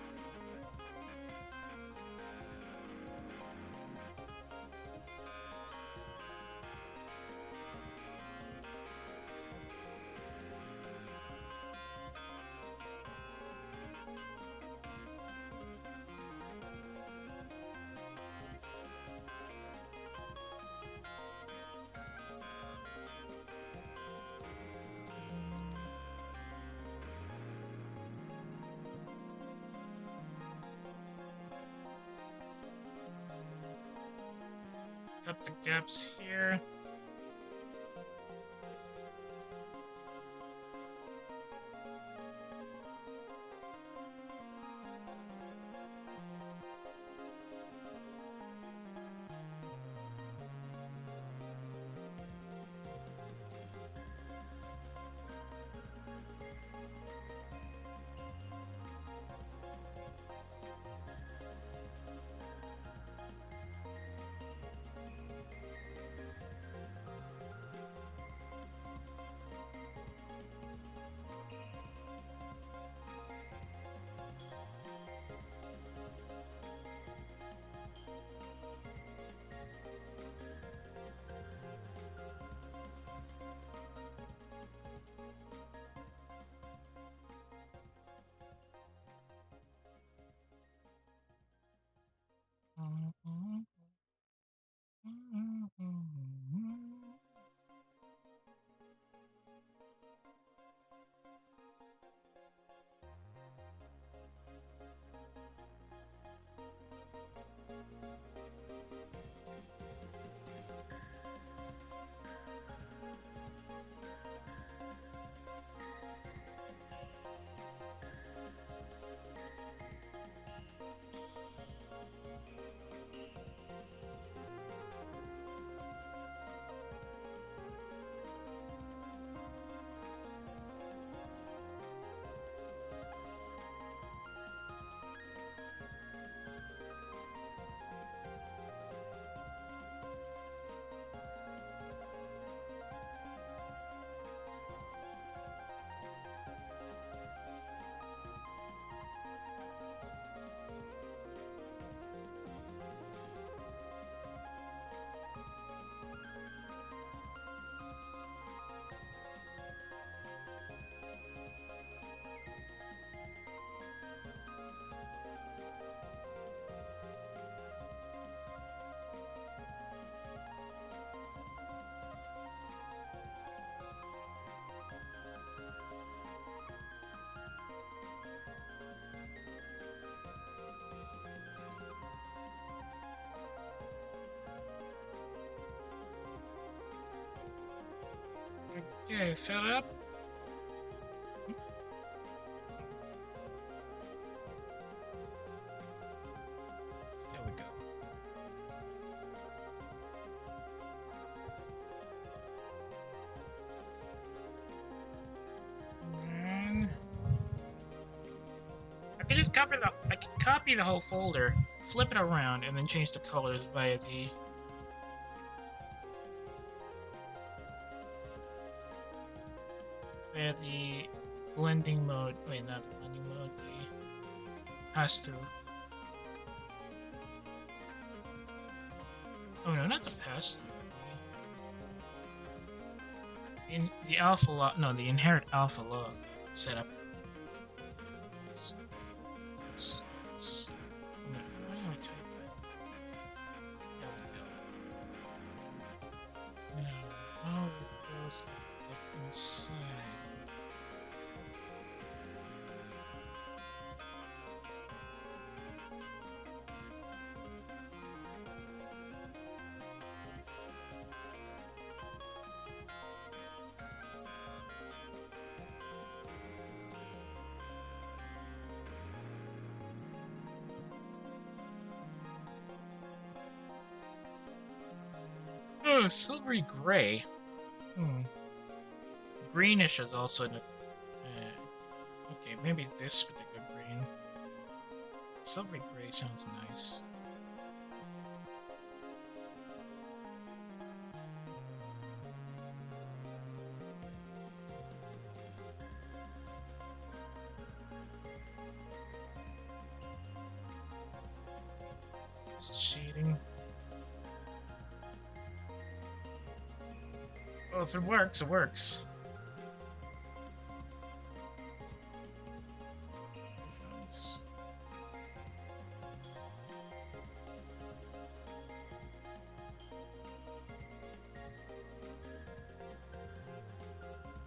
Cut the gaps here. Okay, fill it up. There we go. And I can just I can copy the whole folder, flip it around, and then change the colors via the blending mode. Wait, not the blending mode, the pass-through. Oh no, not the pass-through. In the alpha log, no, the inherit alpha log. setup. No, why do I type that? No, how does it get inside? Oh, silvery gray. Greenish is also okay, maybe this with the good green. Silvery gray sounds nice. It's cheating. Well, if it works, it works.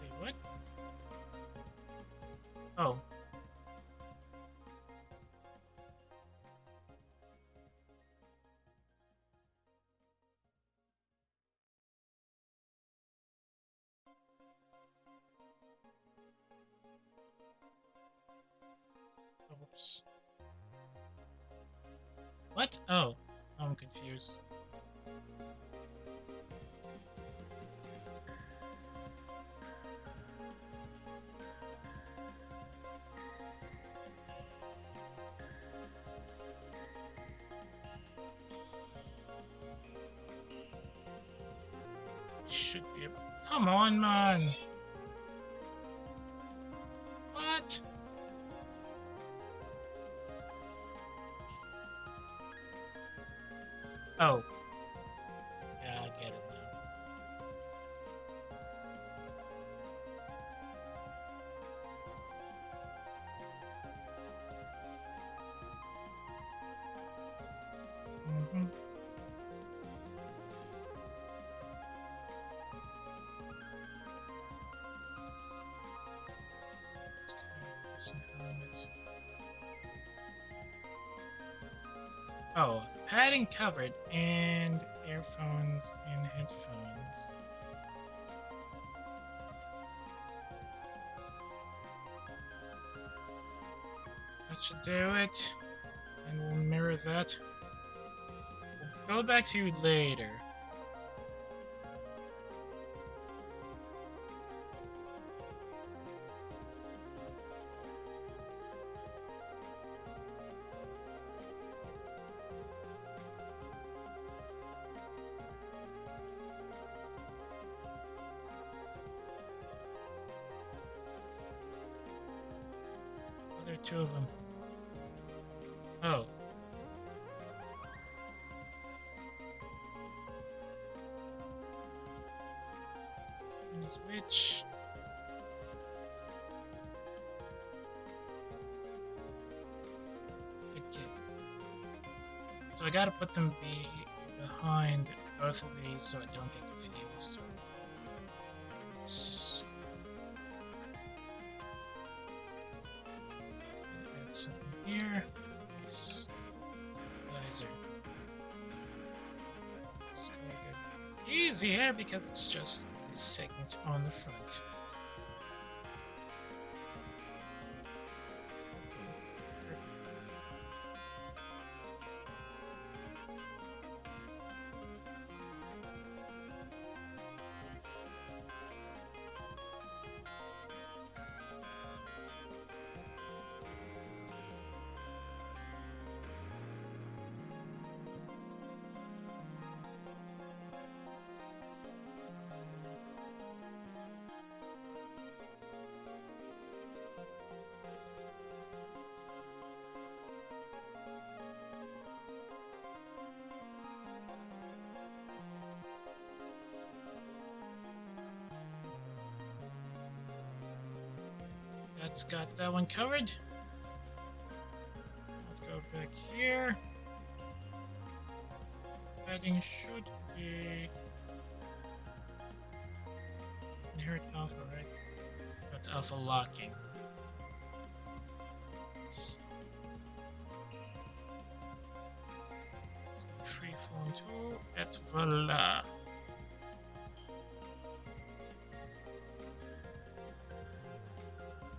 Wait, what? Oh. Oops. What? Oh, I'm confused. Should be. Come on, man. What? Oh. Yeah, I get it now. Mm-hmm. Oh, padding covered and earphones and headphones. That should do it. And we'll mirror that. We'll go back to you later. There are two of them. Oh. One is which? Okay. So I gotta put them behind both of these so I don't get confused. Something here. These guys are just gonna go easy here because it's just this segment on the front. That's got that one covered. Let's go back here. Padding should be inherit alpha, right? That's alpha locking. Freeform tool. That's voila.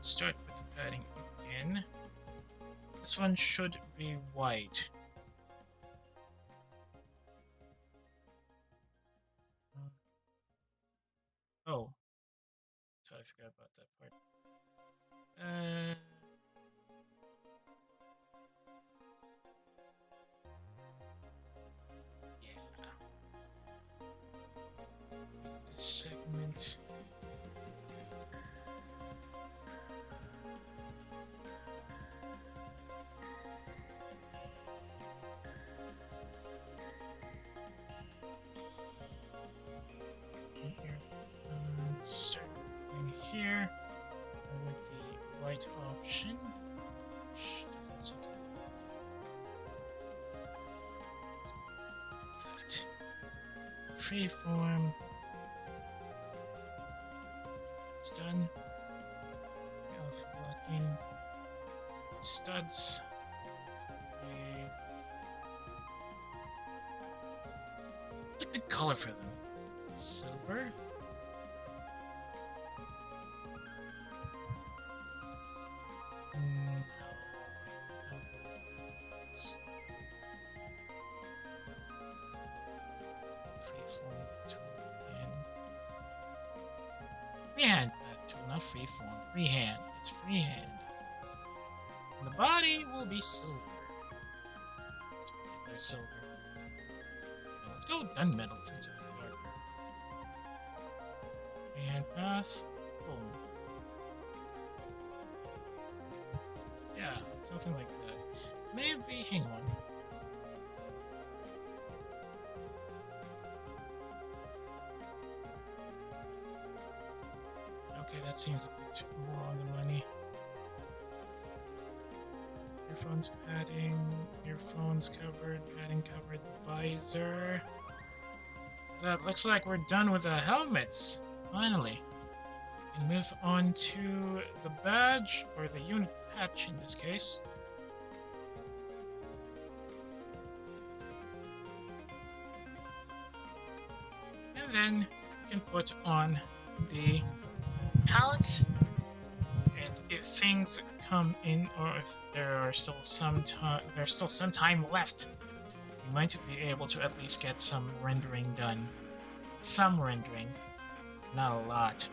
Start with the padding again. This one should be white. Oh. Totally forgot about that part. Yeah. This segment. Start in here with the white option. That freeform. It's done. Alpha locking. Studs. It's a good color for them. Silver. Freehand tool, not freeform. Freehand. It's freehand. And the body will be silver. It's particular silver. Now let's go with gunmetal since it's darker. Freehand path. Boom. Yeah, something like that. Maybe, hang on. Okay, that seems a bit more on the money. Earphones padding, earphones covered, padding covered, visor. That looks like we're done with the helmets, finally. And move on to the badge, or the unit patch in this case. And then you can put on the pallets, and if things come in, or if there are still some time left, you might be able to at least get some rendering done. Some rendering, not a lot.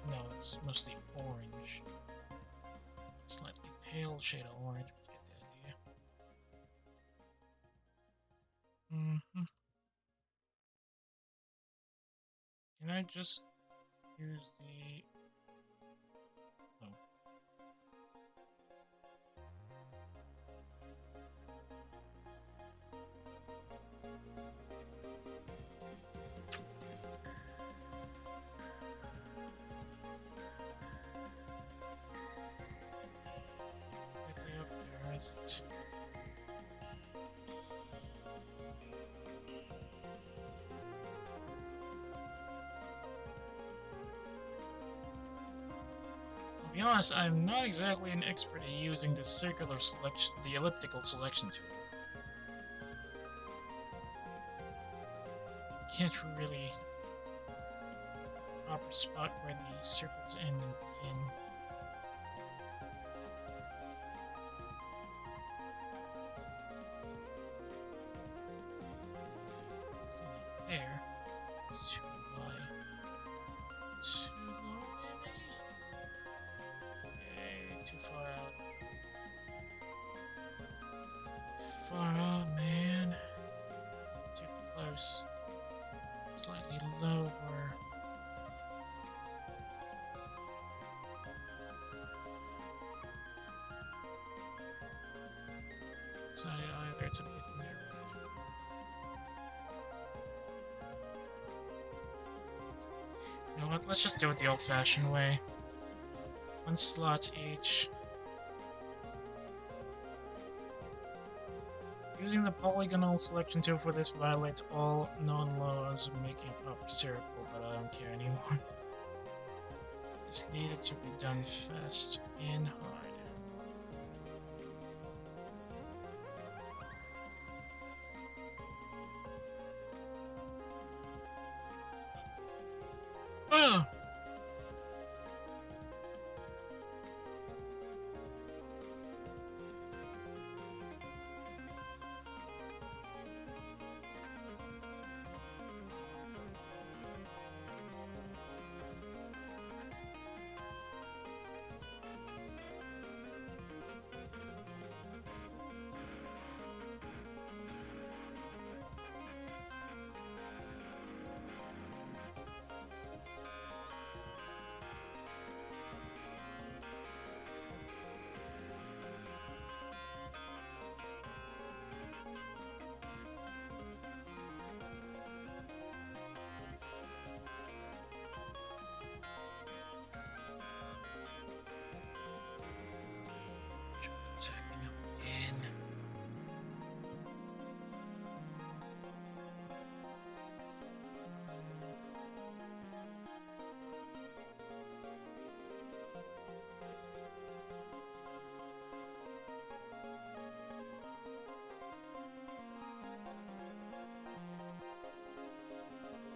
No, it's mostly orange. Slightly pale shade of orange, but you get the idea. Can I just use the... No. is it? To be honest, I'm not exactly an expert at using the circular selection, the elliptical selection tool. Can't really proper spot where the circles end and begin. There. It's too high. Too low, maybe? Okay, too far out. Far out, man. Too close. Slightly lower. It's not it either, it's a bit narrow. You know what, let's just do it the old-fashioned way. One slot each. Using the polygonal selection tool for this violates all known laws of making a proper circle, but I don't care anymore. This needed to be done fast and hard. Ugh! It's acting up again.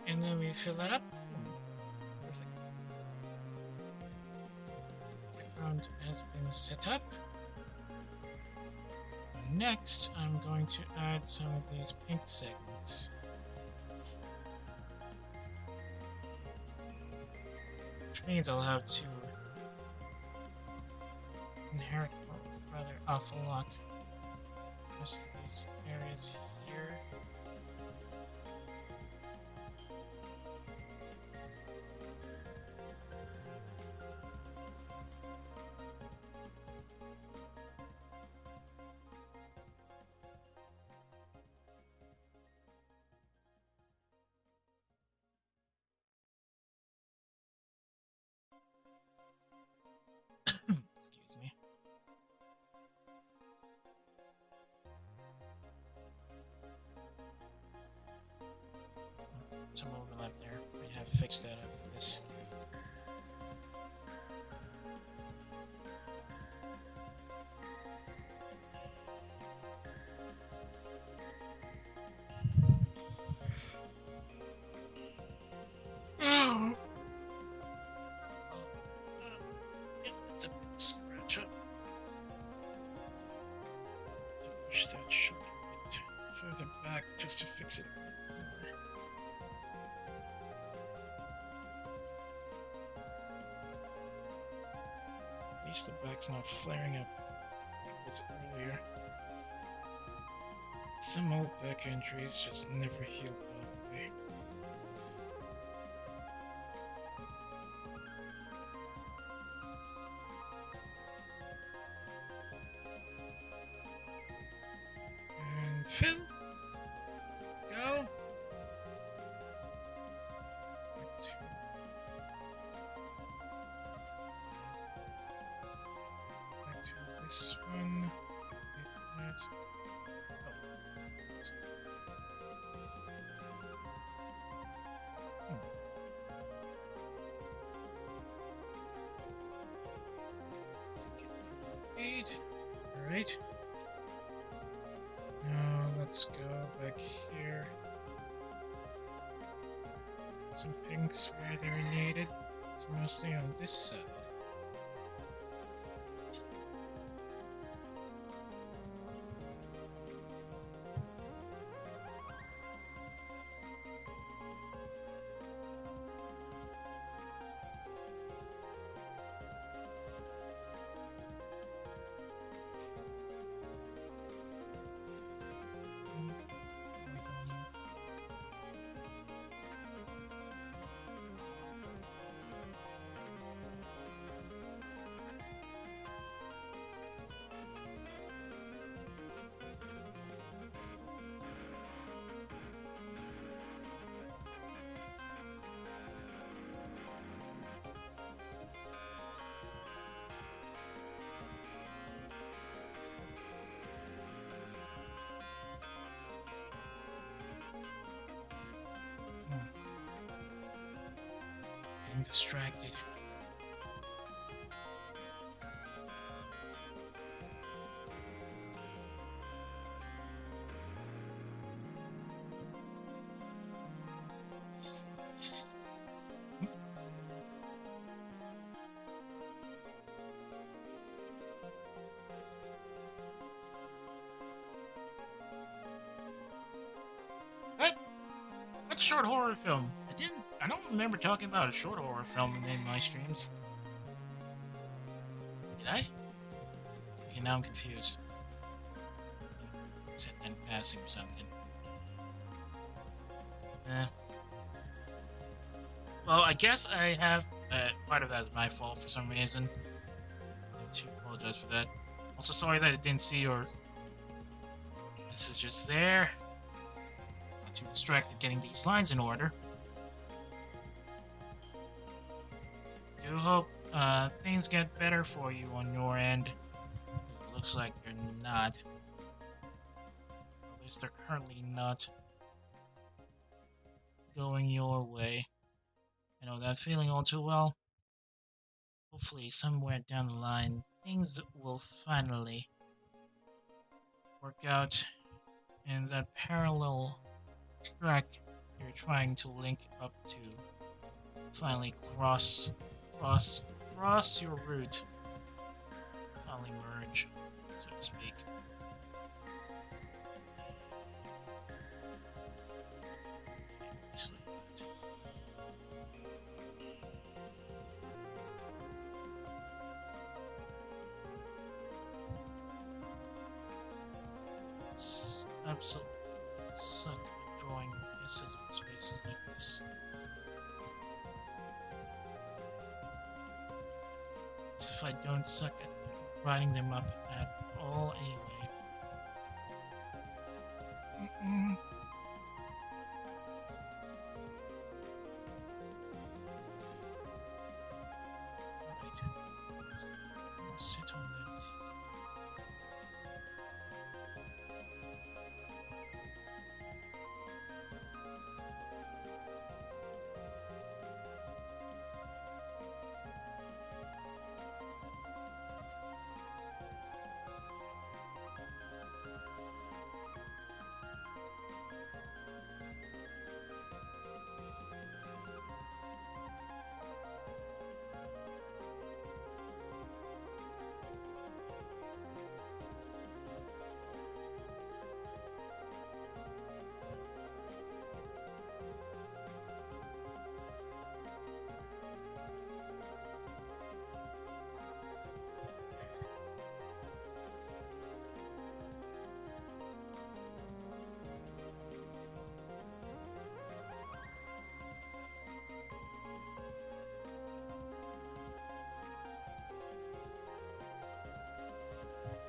And then we fill that up. Perfect. Background has been set up. Next, I'm going to add some of these pink segments. Which means I'll have to inherit rather awful lot. Most of these areas here. Excuse me. Some overlap there. We have fixed that up with this. It's a bit scratch up. Push that shoulder a bit further back just to fix it. At least the back's not flaring up as earlier. Some old back injuries just never heal properly. And fill. Go. Back to this one. Alright. Now let's go back here. Some pinks where they're needed. It's mostly on this side. Getting distracted. What short horror film? I don't remember talking about a short horror film in my streams. Did I? Okay, now I'm confused. Said that in passing or something. Well, I guess I have part of that is my fault for some reason. I need to apologize for that. Also, sorry that I didn't see your message just there. Not too distracted getting these lines in order. Do hope things get better for you on your end. It looks like you're not. At least they're currently not going your way. I know that feeling all too well. Hopefully, somewhere down the line, things will finally work out, and that parallel track you're trying to link up to finally cross your route, finally merge, so to speak. Okay, please leave that. Absolutely suck at drawing pieces in spaces like this. If I don't suck at writing them up at all anyway. Alright. Sit on that.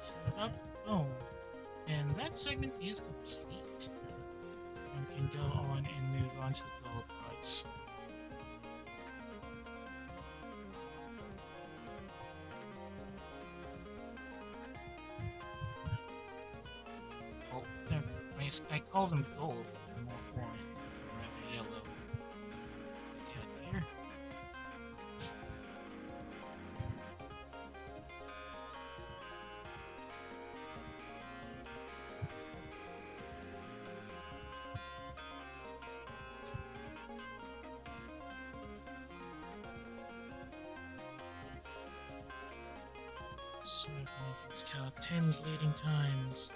Set it up. Boom. And that segment is complete. And we can go on and move on to the gold parts. Well, I call them gold, but they're more orange, or rather yellow. Down here. Swiping off its cal 10 bleeding times.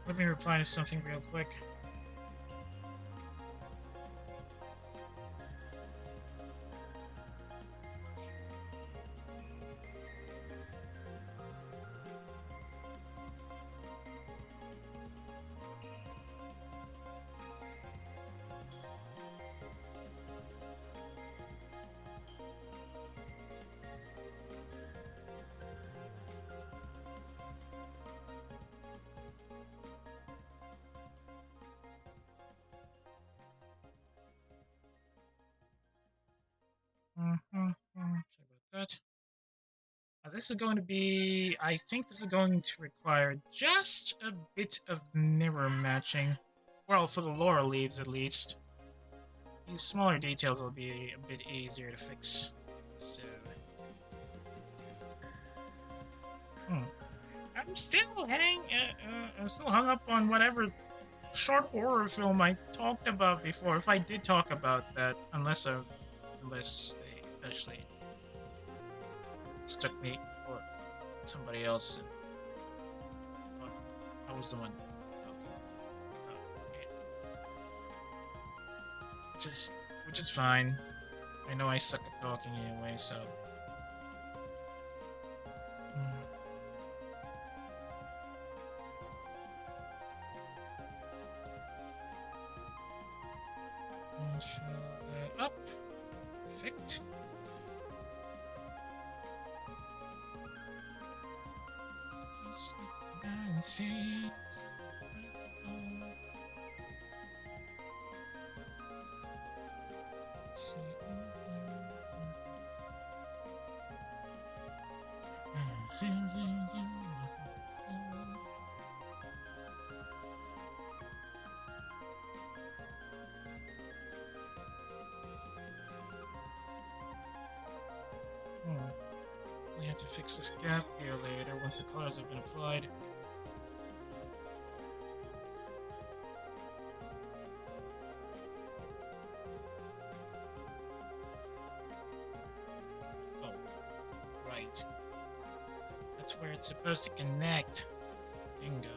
Let me reply to something real quick. Sorry about that. This is going to be... I think this is going to require just a bit of mirror matching. Well, for the laurel leaves, at least. These smaller details will be a bit easier to fix. So... I'm still hung up on whatever short horror film I talked about before. If I did talk about that, unless they actually stuck me or somebody else. And, I was the one talking. Okay. Which is fine. I know I suck at talking anyway, so. Fill that up. Perfect. Just the balances. See. Zoom, zoom, zoom. We have to fix this gap here later once the colors have been applied. Oh, right. That's where it's supposed to connect. Bingo.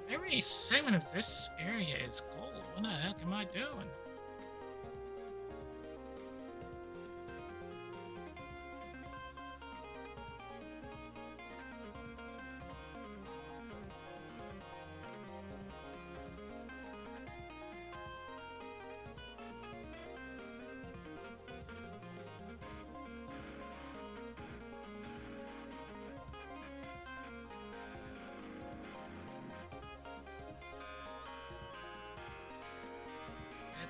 Every segment of this area is gold. What the heck am I doing?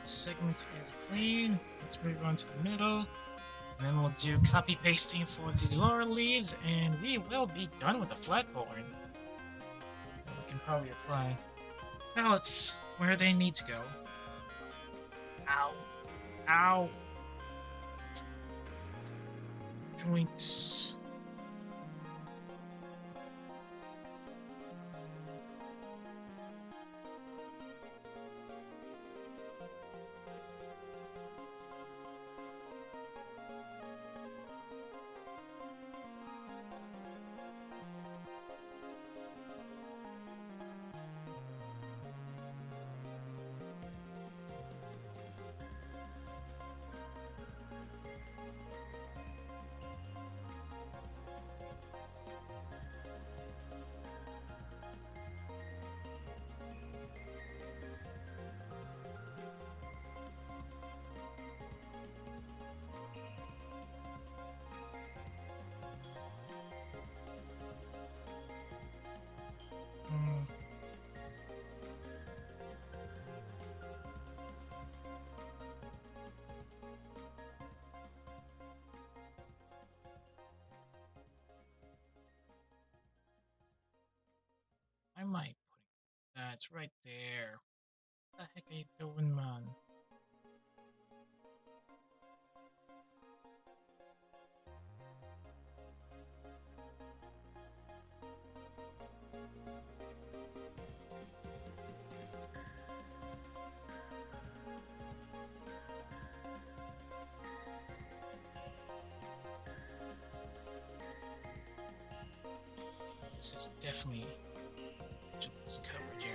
Segment is clean. Let's move on to the middle. Then we'll do copy pasting for the laurel leaves, and we will be done with the flatcorn. We can probably apply pallets where they need to go. Ow. Ow. Joints. am I putting? That's right there. What the heck are you doing, man? This is definitely just this coverage area.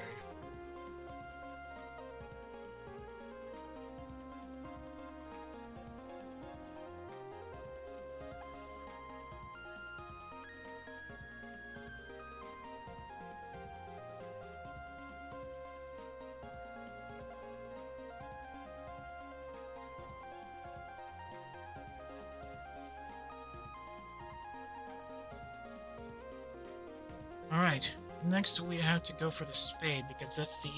Alright, next we have to go for the spade because that's the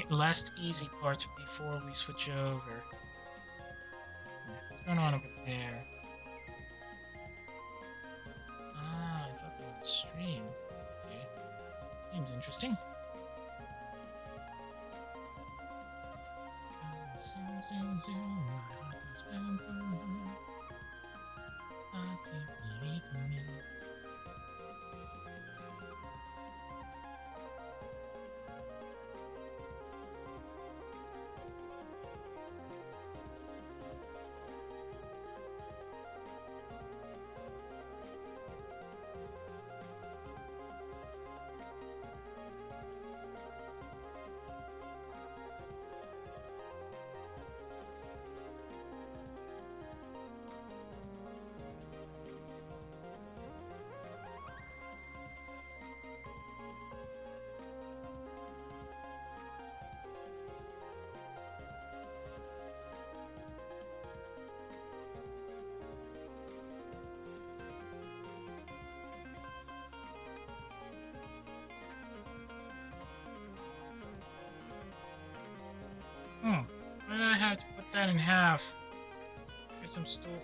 last easy part before we switch over. What's going on over there? Ah, I thought that was a stream. Okay, seems interesting. Zoom, zoom, zoom, my heart goes boom, boom, boom. I see, believe me. Why did I have to put that in half? Guess I'm stupid.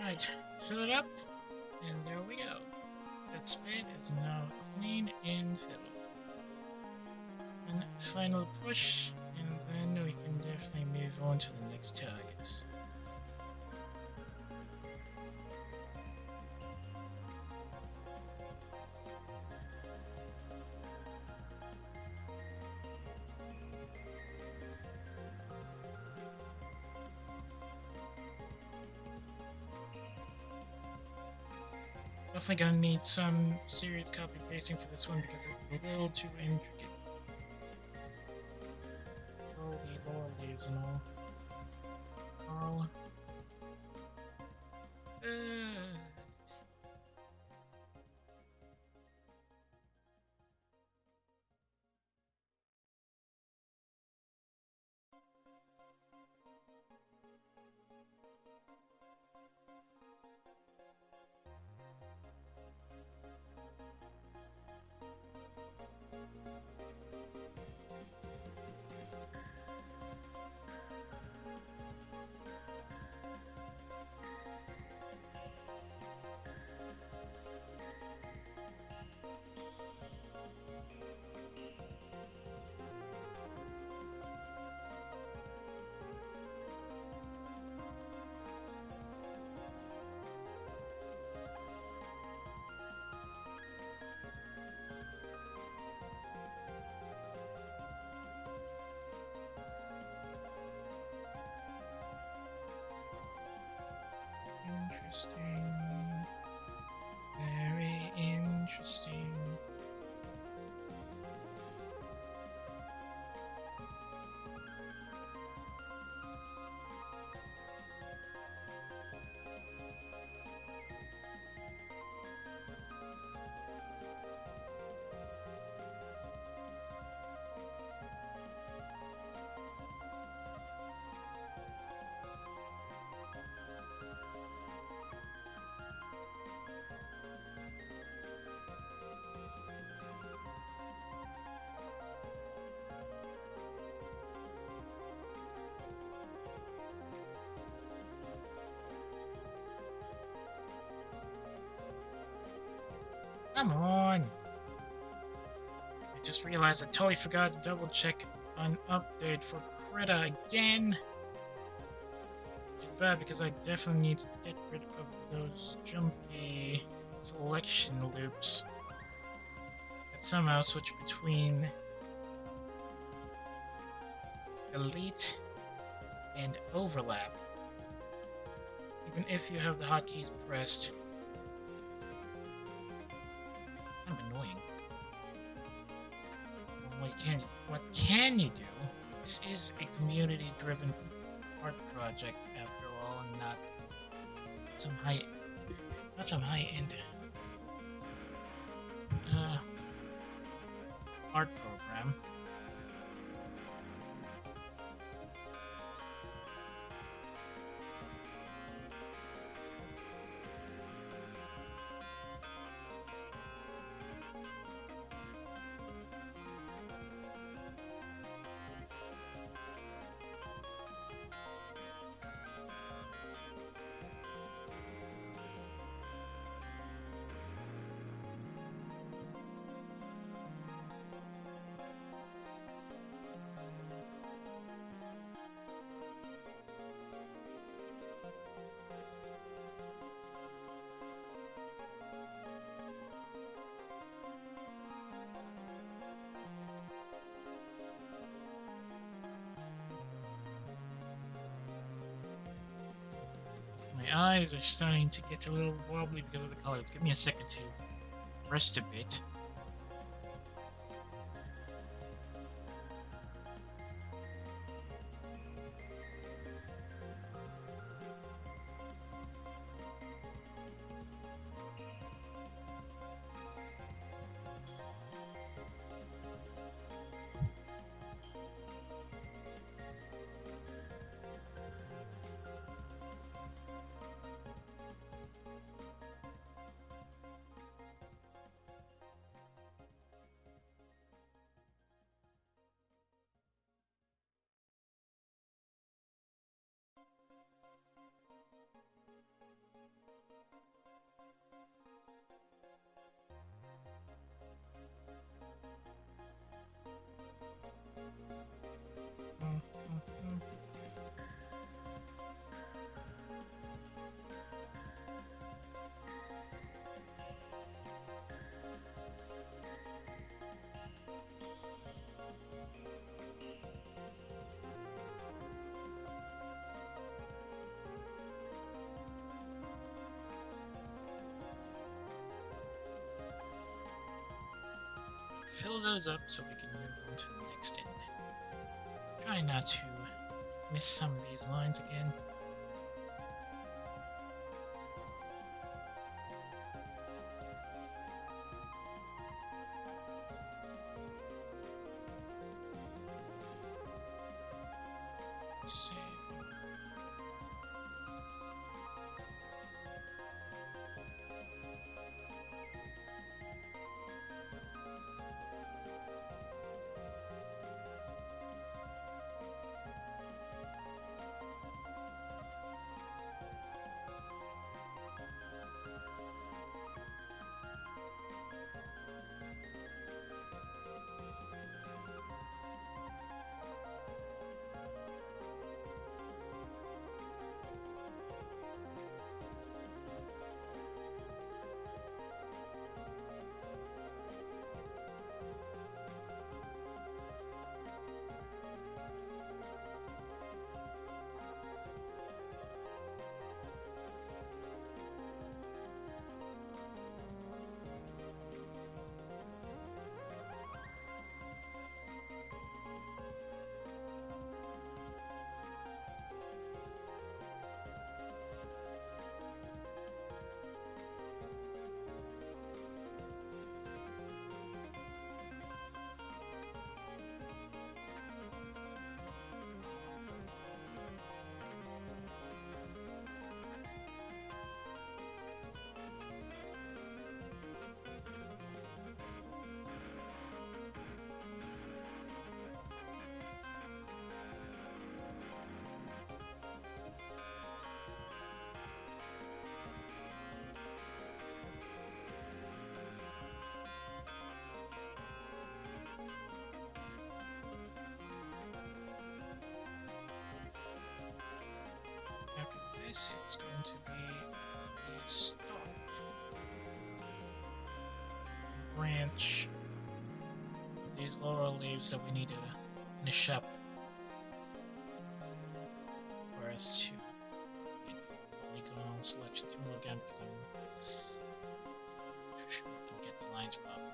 Right, fill it up, and there we go. That spade is now clean and filled. And final push, and then we can definitely move on to the next targets. Definitely gonna need some serious copy pasting for this one because it's a little too intricate. All the laurel leaves and all. All. Interesting. Very interesting. Come on. I just realized I totally forgot to double check an update for Keyta again. Which is bad because I definitely need to get rid of those jumpy selection loops that somehow switch between delete and overlap, even if you have the hotkeys pressed. Kind of annoying. Well, what can you do? This is a community-driven art project after all, and not some high-end art program. My eyes are starting to get a little wobbly because of the colors. Give me a second to rest a bit. Fill those up so we can move on to the next end. Try not to miss some of these lines again. Save. this, it's going to be a stalk. The branch. These lower leaves that we need to finish up for us to polygon selection tool again because I'm not sure I can get the lines properly.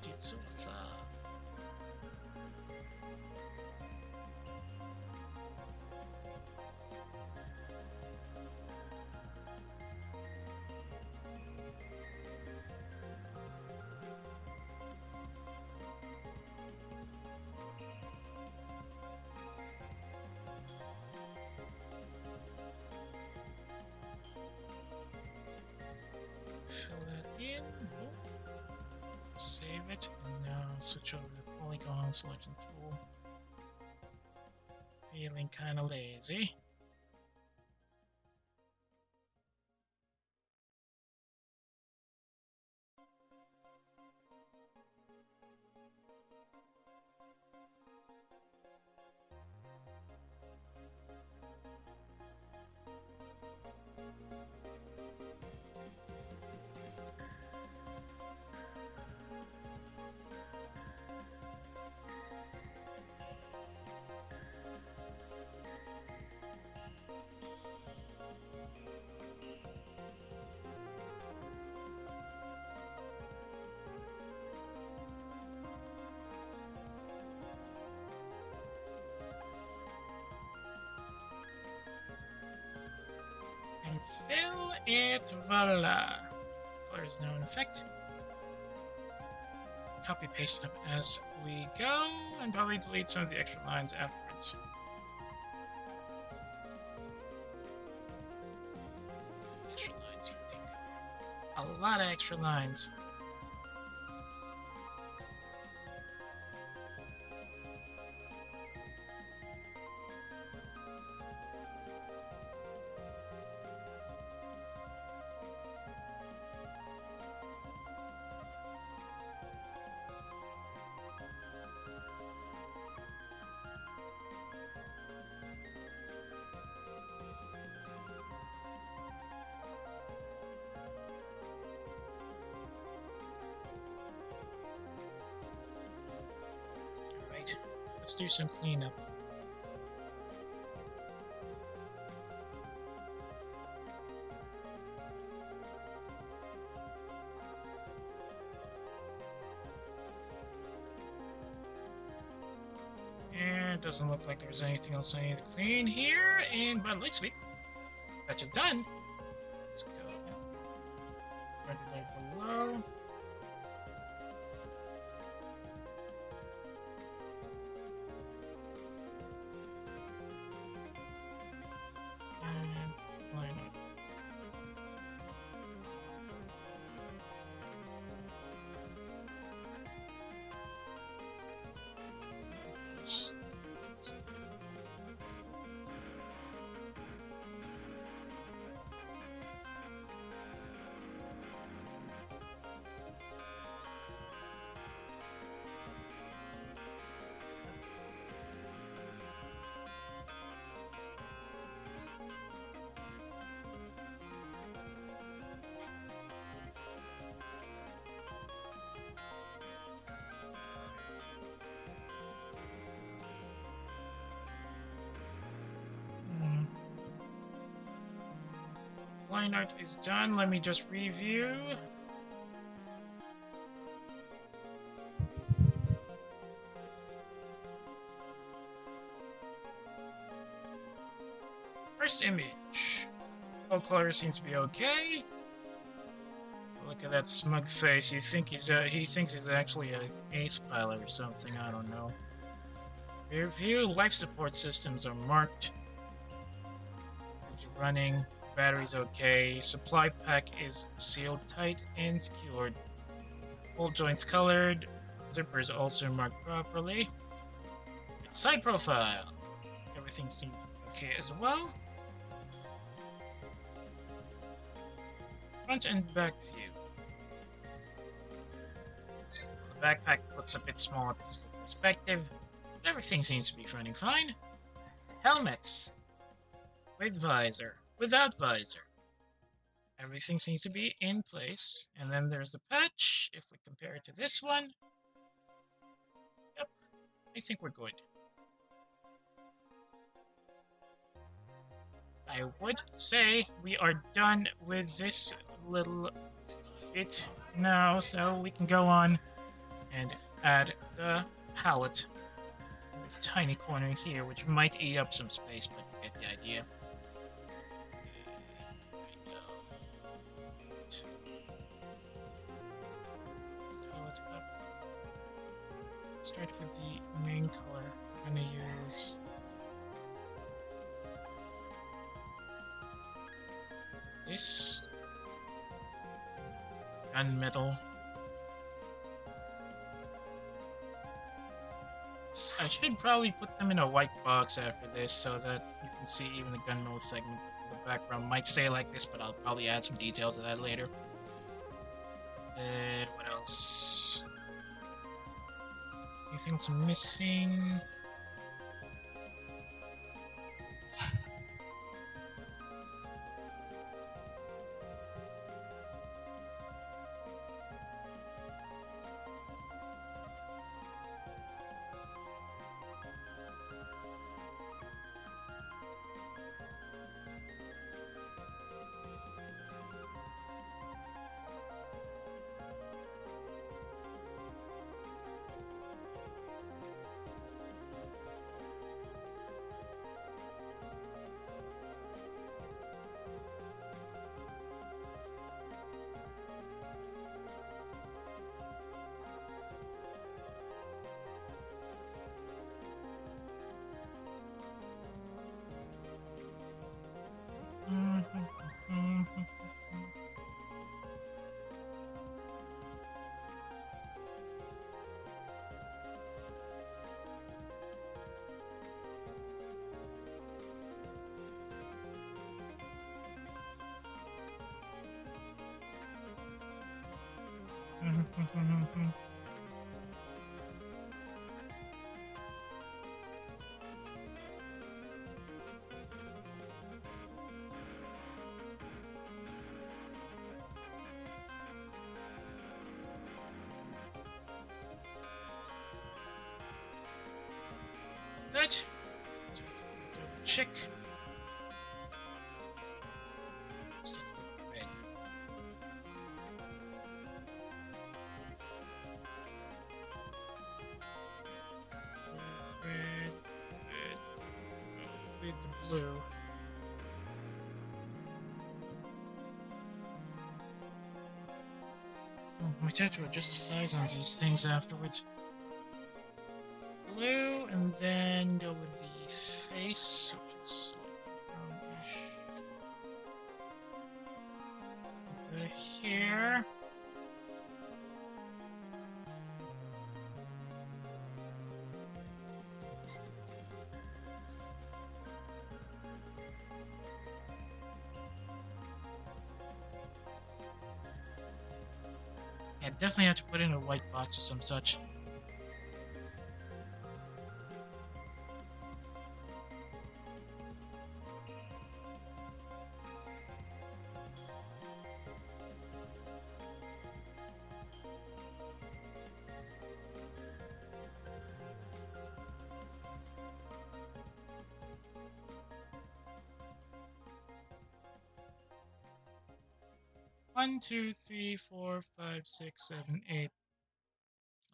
Jitsu-za. Fill it in. Save it, and now switch over to the polygon selection tool. Feeling kinda lazy. And fill it, voila! Color is now in effect. Copy paste them as we go, and probably delete some of the extra lines afterwards. Extra lines, you think? A lot of extra lines. Let's do some cleanup. And it doesn't look like there's anything else I need to clean here, but it looks sweet. That's it done. Let's go right there below. Line art is done. Let me just review. First image. All color seems to be okay. Look at that smug face. He thinks he's actually a ace pilot or something. I don't know. Review. Life support systems are marked. Running. Battery's okay. Supply pack is sealed tight and secured. All joints colored. Zipper is also marked properly. Side profile. Everything seems okay as well. Front and back view. Backpack looks a bit small at this perspective, but everything seems to be running fine. Helmets. With visor. Without visor. Everything seems to be in place. And then there's the patch. If we compare it to this one. Yep. I think we're good. I would say we are done with this little bit now, so we can go on and add the palette in this tiny corner here, which might eat up some space, but you get the idea. Start with the main color. I'm gonna use this gunmetal. I should probably put them in a white box after this so that you can see even the gunmetal segment. The background might stay like this, but I'll probably add some details of that later. What else? Anything else I'm missing? Good. Check. Stays the red. Red, with the blue. We have to adjust the size on these things afterwards. Blue, and then go with the face, which is slightly brownish. The hair. Yeah, definitely have to put in a white box or some such. One, two, three, four, five, six, seven, eight.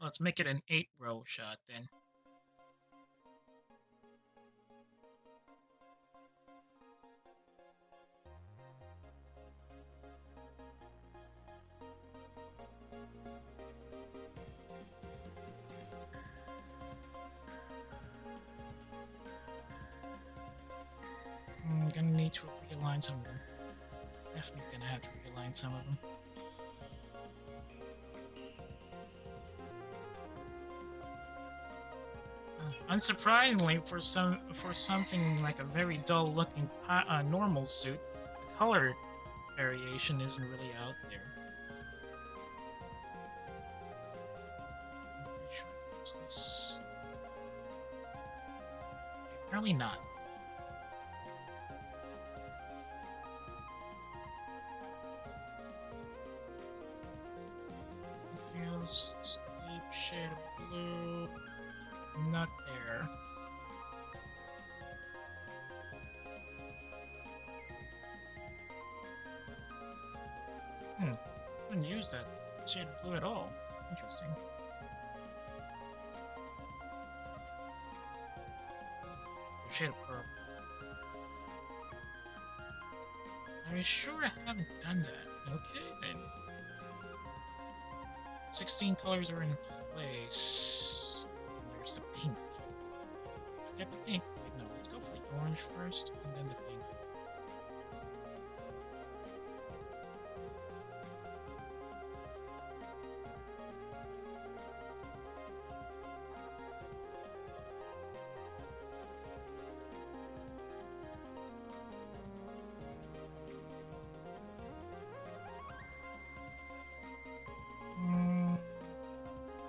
Let's make it an 8-row shot then. I'm gonna need to realign some of them. Definitely gonna have to realign some of them. Unsurprisingly, for something like a very dull-looking normal suit, the color variation isn't really out there. use this? Okay, apparently not. Anything else? Deep shade of blue. Not there. I didn't use that shade of blue at all. Interesting. Shade of purple. Are you sure I haven't done that? Okay, then. 16 colors are in place. There's the pink. Forget the pink. Wait, no, let's go for the orange first, and then the pink.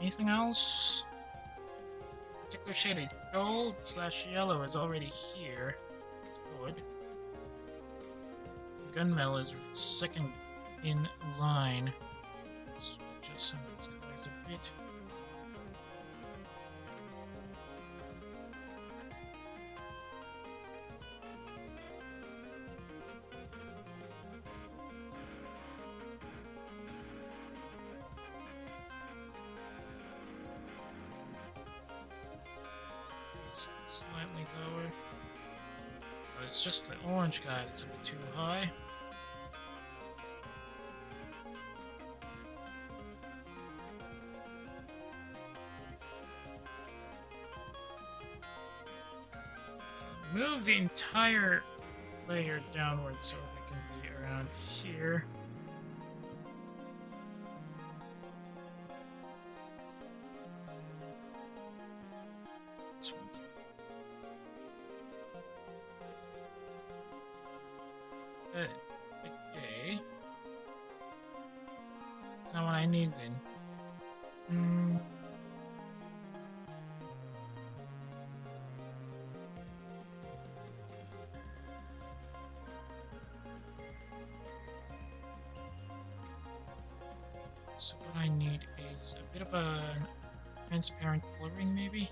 Anything else? Particular shade of gold / yellow is already here. Good. Gunmetal is second in line. Let's adjust some of these colors a bit. Slightly lower. Oh, it's just the orange guy that's a bit too high. So move the entire layer downward so they can be around here. Okay. That's not what I need then. So what I need is a bit of a transparent coloring, maybe?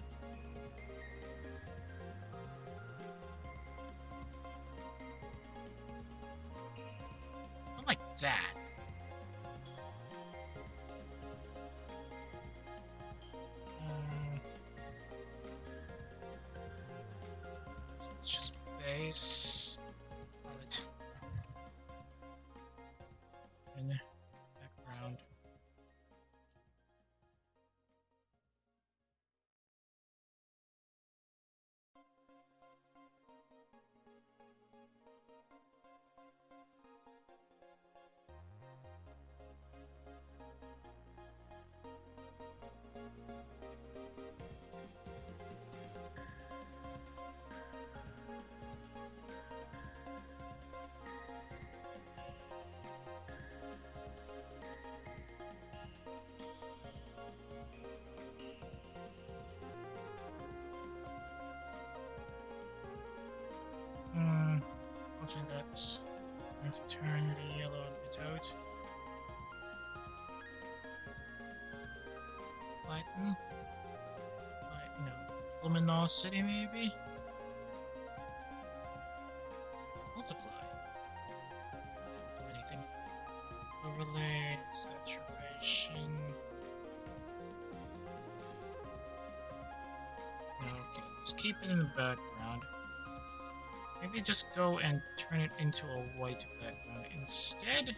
Like that. So it's just base, palette, and background. That's going to turn the yellow a bit out. Lighten. No. Luminosity, maybe? Multiply. Do anything. Overlay, saturation. Okay, just keep it in the background. Maybe just go and turn it into a white background instead.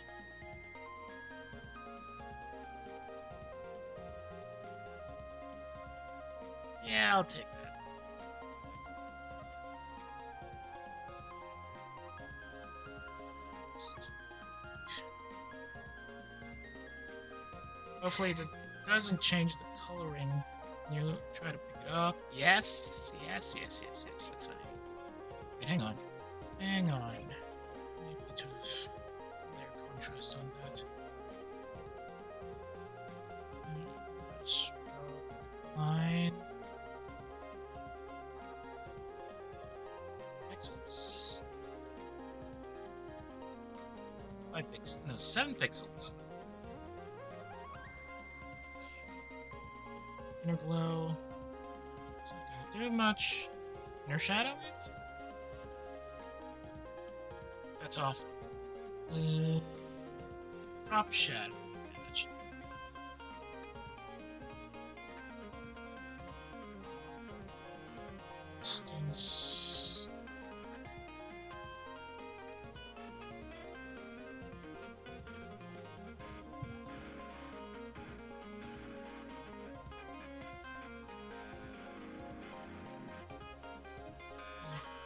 Yeah, I'll take that. Hopefully that doesn't change the coloring. You try to pick it up. Yes, that's fine. Wait, hang on. Hang on. Need a bit of layer contrast on that. Stroke line. pixels. 5 pixels. No, 7 pixels. Inner glow. It's not gonna do much. Inner shadow, maybe? That's awful. Drop shadow. Yeah, that should distance.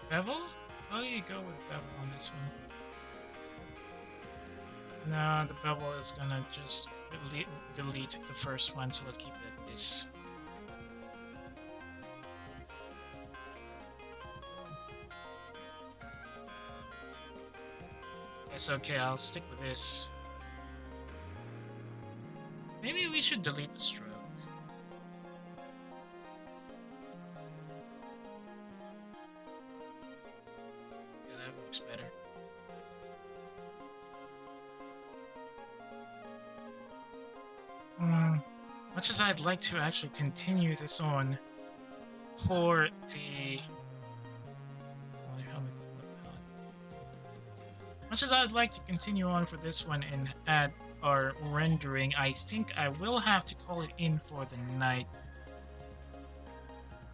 Bevel? How do you go with bevel on this one? No, the bevel is gonna just delete the first one, so let's keep it at this. It's okay, I'll stick with this. Maybe we should delete the stroke. Yeah, that works better. Much as I'd like to actually continue this on for the... Much as I'd like to continue on for this one and add our rendering, I think I will have to call it in for the night.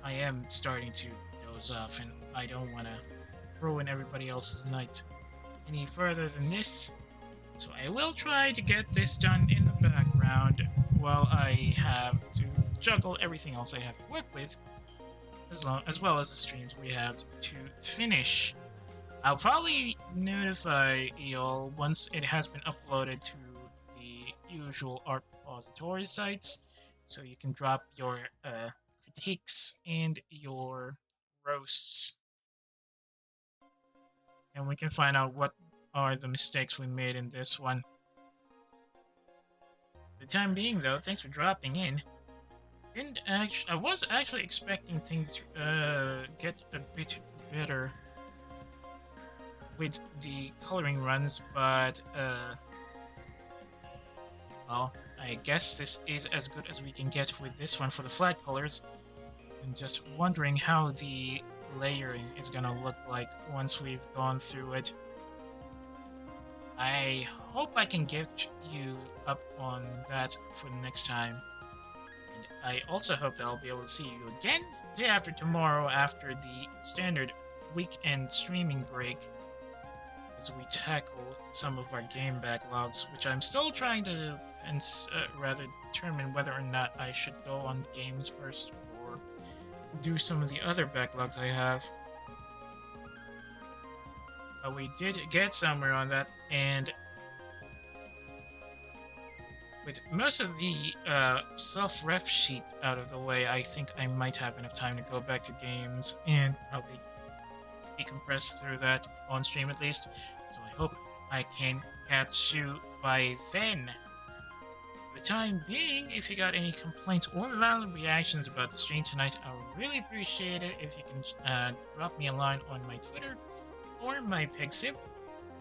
I am starting to doze off and I don't want to ruin everybody else's night any further than this. So I will try to get this done in the background while I have to juggle everything else I have to work with, as well as the streams we have to finish. I'll probably notify y'all once it has been uploaded to the usual art repository sites, so you can drop your critiques and your roasts, and we can find out what are the mistakes we made in this one. For the time being, though, thanks for dropping in. I was actually expecting things to get a bit better with the coloring runs, but well, I guess this is as good as we can get with this one for the flat colors. I'm just wondering how the layering is gonna look like once we've gone through it. I hope I can get you up on that for the next time. And I also hope that I'll be able to see you again day after tomorrow after the standard weekend streaming break, as we tackle some of our game backlogs, which I'm still trying to rather determine whether or not I should go on games first or do some of the other backlogs I have. But we did get somewhere on that, and with most of the self-ref sheet out of the way, I think I might have enough time to go back to games and probably decompress through that on stream at least. So I hope I can catch you by then. For the time being, if you got any complaints or valid reactions about the stream tonight, I would really appreciate it if you can drop me a line on my Twitter or my Pixip.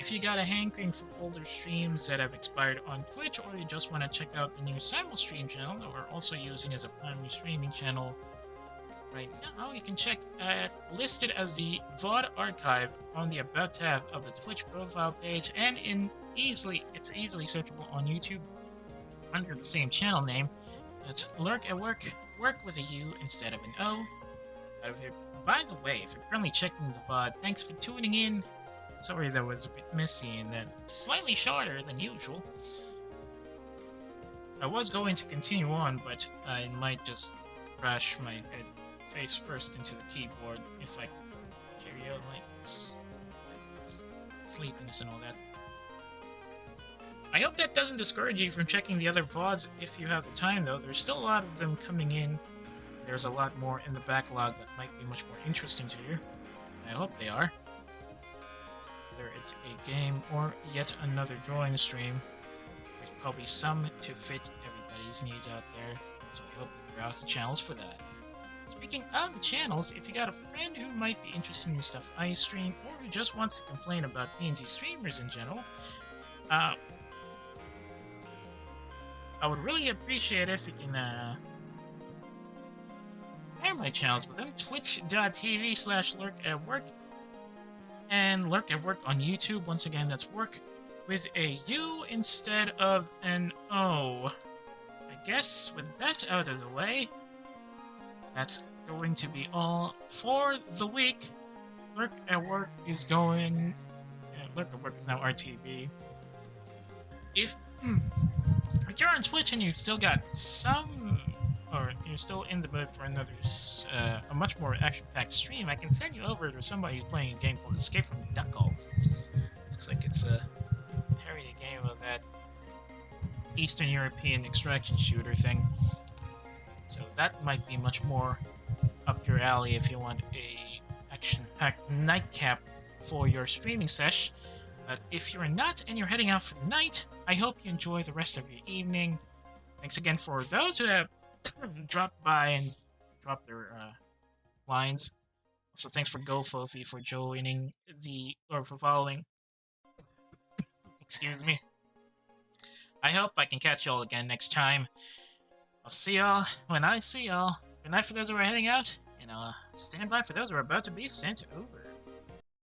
If you got a hankering for older streams that have expired on Twitch, or you just want to check out the new Simul Stream channel that we're also using as a primary streaming channel right now, you can check listed as the VOD archive on the About tab of the Twitch profile page, and it's easily searchable on YouTube under the same channel name. That's Lurk at Work, work with a U instead of an O. By the way, if you're currently checking the VOD, thanks for tuning in. Sorry that was a bit messy and slightly shorter than usual. I was going to continue on, but I might just crash my head face first into the keyboard if I carry out like sleepiness and all that. I hope that doesn't discourage you from checking the other VODs if you have the time, though. There's still a lot of them coming in. There's a lot more in the backlog that might be much more interesting to you. I hope they are. Whether it's a game or yet another drawing stream, there's probably some to fit everybody's needs out there, so I hope you browse the channels for that. Speaking of the channels, if you got a friend who might be interested in the stuff I stream, or who just wants to complain about PNG streamers in general, I would really appreciate it if you can share my channels with them. Twitch.tv/lurkatwork and Lurk at Work on YouTube. Once again, that's work with a U instead of an O. I guess with that out of the way, that's going to be all for the week. Lurk at Work is going... Lurk at Work is now RTB. If you're on Twitch and you've still got some... or you're still in the mood for another, a much more action-packed stream, I can send you over to somebody who's playing a game called Escape from Duck Golf. Looks like it's a parody game of that Eastern European extraction shooter thing. So that might be much more up your alley if you want a action-packed nightcap for your streaming sesh. But if you're not and you're heading out for the night, I hope you enjoy the rest of your evening. Thanks again for those who have dropped by and dropped their lines. Also, thanks for GoFofi for joining for following. Excuse me. I hope I can catch y'all again next time. I'll see y'all when I see y'all. Good night for those who are heading out, and stand by for those who are about to be sent over.